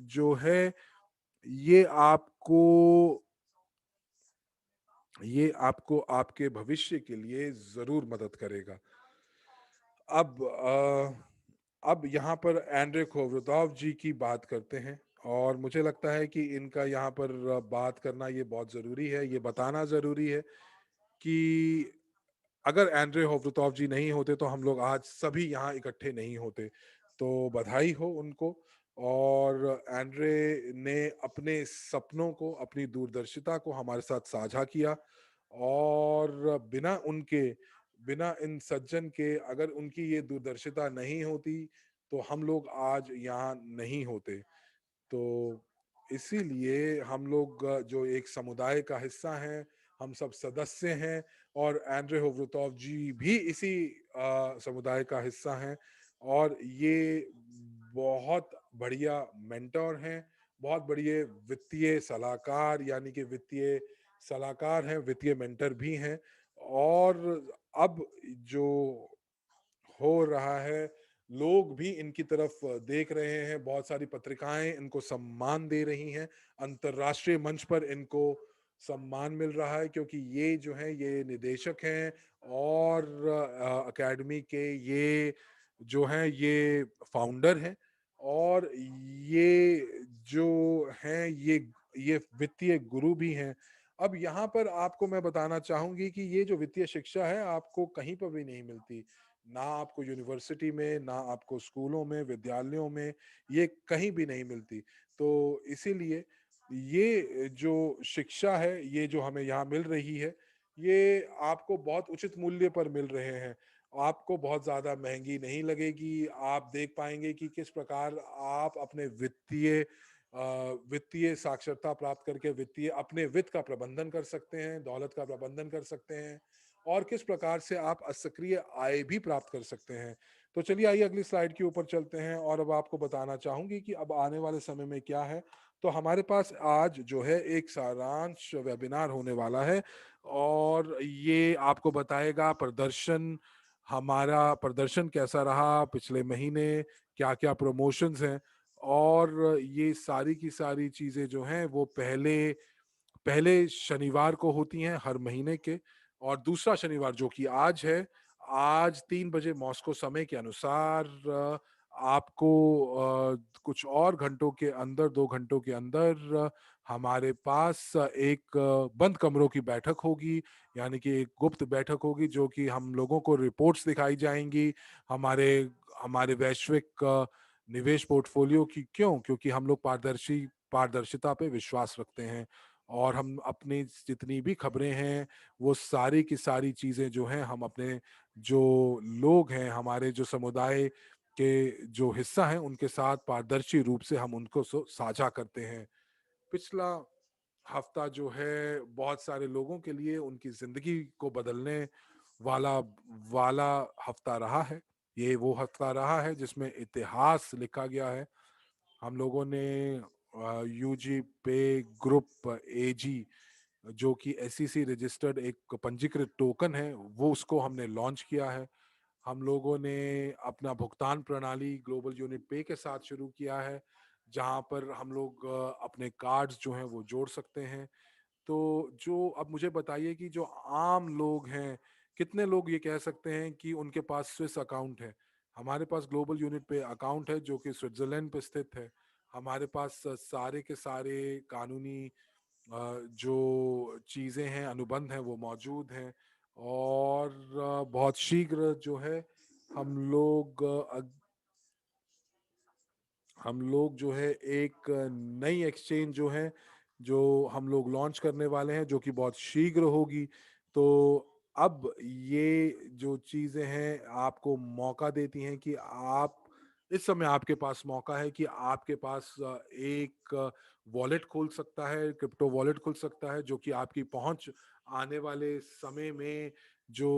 जो है ये आपको ये आपको आपके भविष्य के लिए ज़रूर मदद करेगा। अब अब यहाँ पर एंड्रे खोव्रातोव जी की बात करते हैं और मुझे लगता है कि इनका यहाँ पर बात करना ये बहुत ज़रूरी है, ये बताना ज़रूरी है कि अगर एंड्रे होवरुतोव जी नहीं होते तो हम लोग आज सभी यहाँ इकट्ठे नहीं होते। तो बधाई हो उनको और एंड्रे ने अपने सपनों को, अपनी दूरदर्शिता को हमारे साथ साझा किया और बिना इन सज्जन के अगर उनकी ये दूरदर्शिता नहीं होती, तो हम लोग आज यहाँ नहीं होते। तो इसीलिए हम लोग जो एक समुदाय का हिस्सा हैं, हम सब सदस्य हैं और एंड्रे होवरुतोव जी भी इसी समुदाय का हिस्सा हैं और ये बहुत बढ़िया मेंटर हैं, बहुत बढ़िया वित्तीय सलाहकार यानी कि वित्तीय सलाहकार हैं, वित्तीय मेंटर भी हैं और अब जो हो रहा है, लोग भी इनकी तरफ देख रहे हैं, बहुत सारी पत्रिकाएँ इनको सम्मान दे रही हैं, अंतर्राष्ट्रीय मंच पर इनको सम्मान मिल रहा है क्योंकि ये जो हैं ये निदेशक हैं और अकेडमी के ये जो हैं ये फाउंडर हैं और ये जो हैं ये वित्तीय गुरु भी हैं। अब यहाँ पर आपको मैं बताना चाहूँगी कि ये जो वित्तीय शिक्षा है आपको कहीं पर भी नहीं मिलती। ना आपको यूनिवर्सिटी में, ना आपको स्कूलों में, विद्यालयों में, ये कहीं भी नहीं मिलती। तो इसीलिए ये जो शिक्षा है, ये जो हमें यहाँ मिल रही है, ये आपको बहुत उचित मूल्य पर मिल रहे हैं। आपको बहुत ज़्यादा महँगी नहीं लगेगी, आप देख पाएँगे कि किस प्रकार आप अपने वित्तीय साक्षरता प्राप्त करके अपने वित्त का प्रबंधन कर सकते हैं, दौलत का प्रबंधन कर सकते हैं और किस प्रकार से आप असक्रिय आय भी प्राप्त कर सकते हैं। तो चलिए आइए अगली स्लाइड के ऊपर चलते हैं और अब आपको बताना चाहूँगी कि अब आने वाले समय में क्या है। तो हमारे पास आज जो है एक सारांश वेबिनार होने वाला है और ये आपको बताएगा हमारा प्रदर्शन कैसा रहा पिछले महीने, क्या-क्या प्रमोशंस हैं और ये सारी की सारी चीज़ें जो हैं वो पहले पहले शनिवार को होती हैं हर महीने के और दूसरा शनिवार जो कि आज है, आज 3 बजे मॉस्को समय के अनुसार आपको कुछ और घंटों के अंदर, 2 घंटों के अंदर हमारे पास एक बंद कमरों की बैठक होगी, यानी कि एक गुप्त बैठक होगी जो कि हम लोगों को रिपोर्ट्स दिखाई जाएँगी, हमारे हमारे वैश्विक निवेश पोर्टफोलियो की। क्यों? क्योंकि हम लोग पारदर्शिता पे विश्वास रखते हैं और हम अपनी जितनी भी खबरें हैं, वो सारी की सारी चीज़ें जो हैं हम अपने जो लोग हैं, हमारे जो समुदाय के जो हिस्सा हैं, उनके साथ पारदर्शी रूप से हम उनको साझा करते हैं। पिछला हफ्ता जो है बहुत सारे लोगों के लिए उनकी ज़िंदगी को बदलने वाला वाला हफ्ता रहा है। ये वो हफ्ता रहा है जिसमें इतिहास लिखा गया है। हम लोगों ने यूजी पे ग्रुप एजी, जो कि एसईसी रजिस्टर्ड एक पंजीकृत टोकन है, वो उसको हमने लॉन्च किया है। हम लोगों ने अपना भुगतान प्रणाली ग्लोबल यूनिट पे के साथ शुरू किया है, जहाँ पर हम लोग अपने कार्ड्स जो हैं वो जोड़ सकते हैं। तो जो अब मुझे बताइए कि जो आम लोग हैं, कितने लोग ये कह सकते हैं कि उनके पास स्विस अकाउंट है? हमारे पास ग्लोबल यूनिट पे अकाउंट है जो कि स्विट्ज़रलैंड पे स्थित है। हमारे पास सारे के सारे कानूनी जो चीज़ें हैं, अनुबंध हैं, वो मौजूद हैं और बहुत शीघ्र जो है हम लोग हम लोग जो है एक नई एक्सचेंज जो है, जो हम लोग लॉन्च करने वाले हैं, जो कि बहुत शीघ्र होगी। तो अब ये जो चीज़ें हैं आपको मौका देती हैं कि आप इस समय आपके पास मौका है कि आपके पास एक वॉलेट खुल सकता है, क्रिप्टो वॉलेट खुल सकता है, जो कि आपकी पहुँच आने वाले समय में जो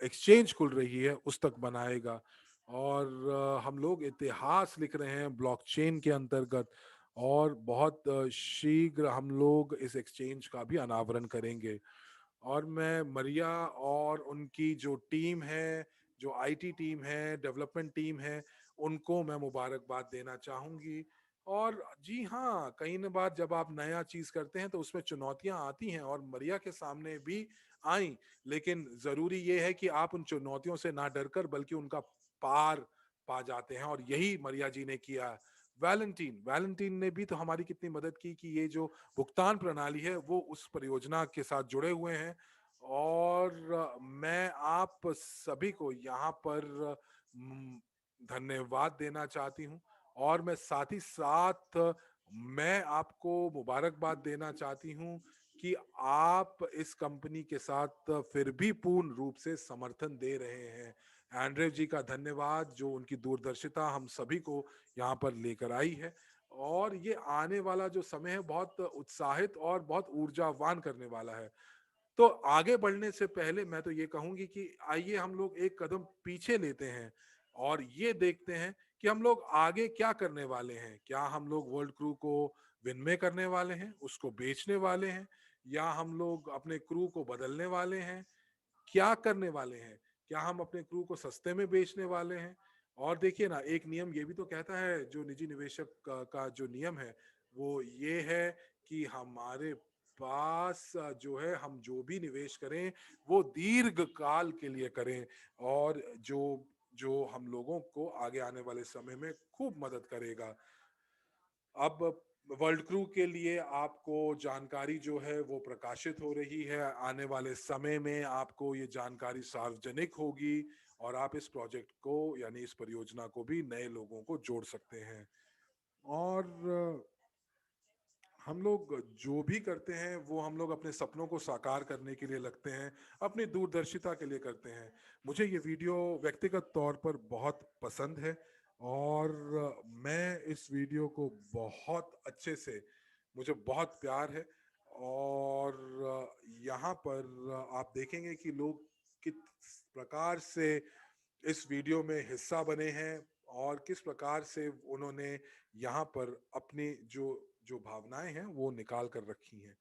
एक्सचेंज खुल रही है उस तक बनाएगा। और हम लोग इतिहास लिख रहे हैं ब्लॉकचेन के अंतर्गत और बहुत शीघ्र हम लोग इस एक्सचेंज का भी अनावरण करेंगे। और मैं मरिया और उनकी जो टीम है, जो आईटी टीम है, डेवलपमेंट टीम है, उनको मैं मुबारकबाद देना चाहूँगी। और जी हाँ, कहीं न बार जब आप नया चीज़ करते हैं तो उसमें चुनौतियाँ आती हैं और मरिया के सामने भी आईं, लेकिन ज़रूरी ये है कि आप उन चुनौतियों से ना डर कर बल्कि उनका पार पा जाते हैं और यही मरिया जी ने किया। वैलेंटीन ने भी तो हमारी कितनी मदद की कि ये जो भुगतान प्रणाली है वो उस परियोजना के साथ जुड़े हुए हैं और मैं आप सभी को यहाँ पर म, धन्यवाद देना चाहती हूँ और मैं साथ ही साथ मैं आपको मुबारकबाद देना चाहती हूँ कि आप इस कंपनी के साथ फिर भी पूर्ण रूप से समर्थन दे रहे हैं। एंड्रे जी का धन्यवाद जो उनकी दूरदर्शिता हम सभी को यहाँ पर लेकर आई है और ये आने वाला जो समय है बहुत उत्साहित और बहुत ऊर्जावान करने वाला है। तो आगे बढ़ने से पहले मैं तो ये कहूंगी कि आइए हम लोग एक कदम पीछे लेते हैं और ये देखते हैं कि हम लोग आगे क्या करने वाले हैं। क्या हम लोग वर्ल्ड क्रू को विनिमय करने वाले हैं, उसको बेचने वाले हैं, या हम लोग अपने क्रू को बदलने वाले हैं, क्या करने वाले हैं? क्या हम अपने क्रू को सस्ते में बेचने वाले हैं? और देखिए ना, एक नियम ये भी तो कहता है, जो निजी निवेशक का जो नियम है, वो ये है कि हमारे पास जो है हम जो भी निवेश करें वो दीर्घ काल के लिए करें और जो जो हम लोगों को आगे आने वाले समय में खूब मदद करेगा। अब वर्ल्ड क्रू के लिए आपको जानकारी जो है वो प्रकाशित हो रही है। आने वाले समय में आपको ये जानकारी सार्वजनिक होगी और आप इस प्रोजेक्ट को यानी इस परियोजना को भी नए लोगों को जोड़ सकते हैं। और हम लोग जो भी करते हैं वो हम लोग अपने सपनों को साकार करने के लिए लगते हैं, अपनी दूरदर्शिता के लिए करते हैं। मुझे ये वीडियो व्यक्तिगत तौर पर बहुत पसंद है और मैं इस वीडियो को बहुत अच्छे से, मुझे बहुत प्यार है और यहाँ पर आप देखेंगे कि लोग किस प्रकार से इस वीडियो में हिस्सा बने हैं और किस प्रकार से उन्होंने यहाँ पर अपनी जो जो भावनाएं हैं वो निकाल कर रखी हैं।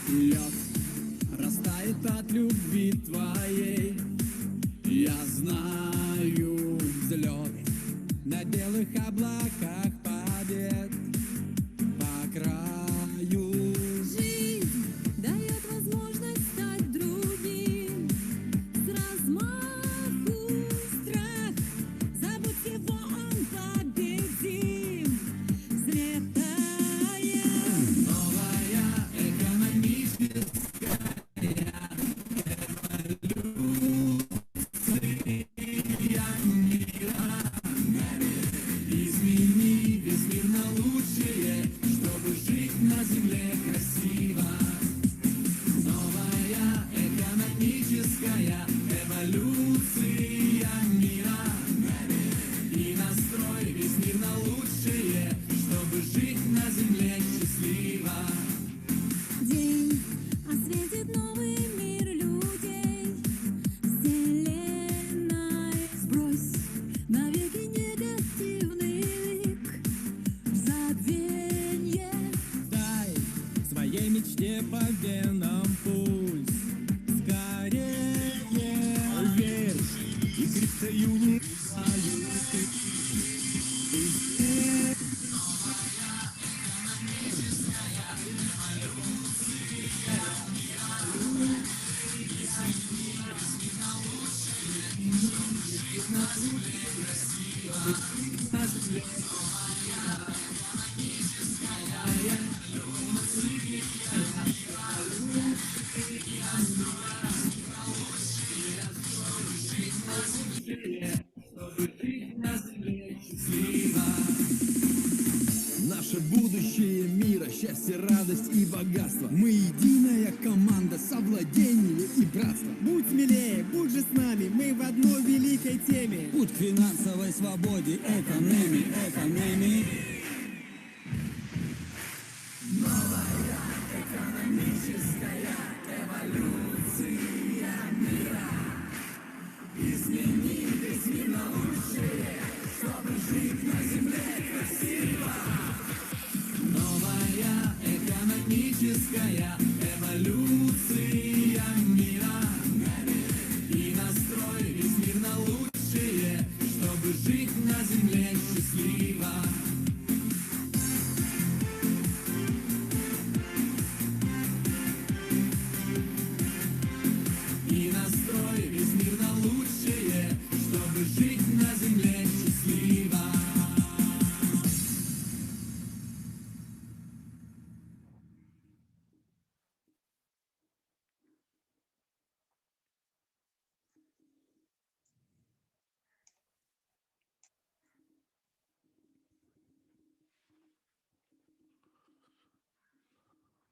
Лед растает от любви твоей. Я знаю взлет над белой твоей мечте по венам пульс. Скорее верь, и криптою не знаю ты. Наше будущее мира, счастье, радость и богатство. Мы единая команда, совладение и братство. Будь смелее, будь же с нами, мы в одной великой теме. Путь к финансовой свободе, экономи. Новая экономическая эволюция мира. И настрой весь мир на лучшее, чтобы жить на земле счастливо. И настрой весь мир на лучшее, чтобы жить на земле счастливо.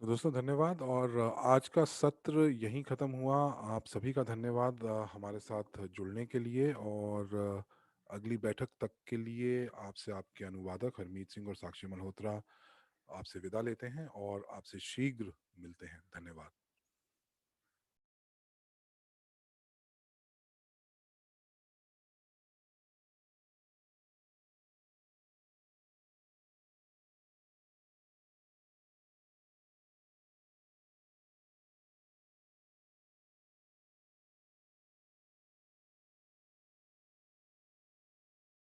तो दोस्तों धन्यवाद और आज का सत्र यहीं ख़त्म हुआ। आप सभी का धन्यवाद हमारे साथ जुड़ने के लिए और अगली बैठक तक के लिए आपसे आपके अनुवादक हरमीत सिंह और साक्षी मल्होत्रा आपसे विदा लेते हैं और आपसे शीघ्र मिलते हैं। धन्यवाद।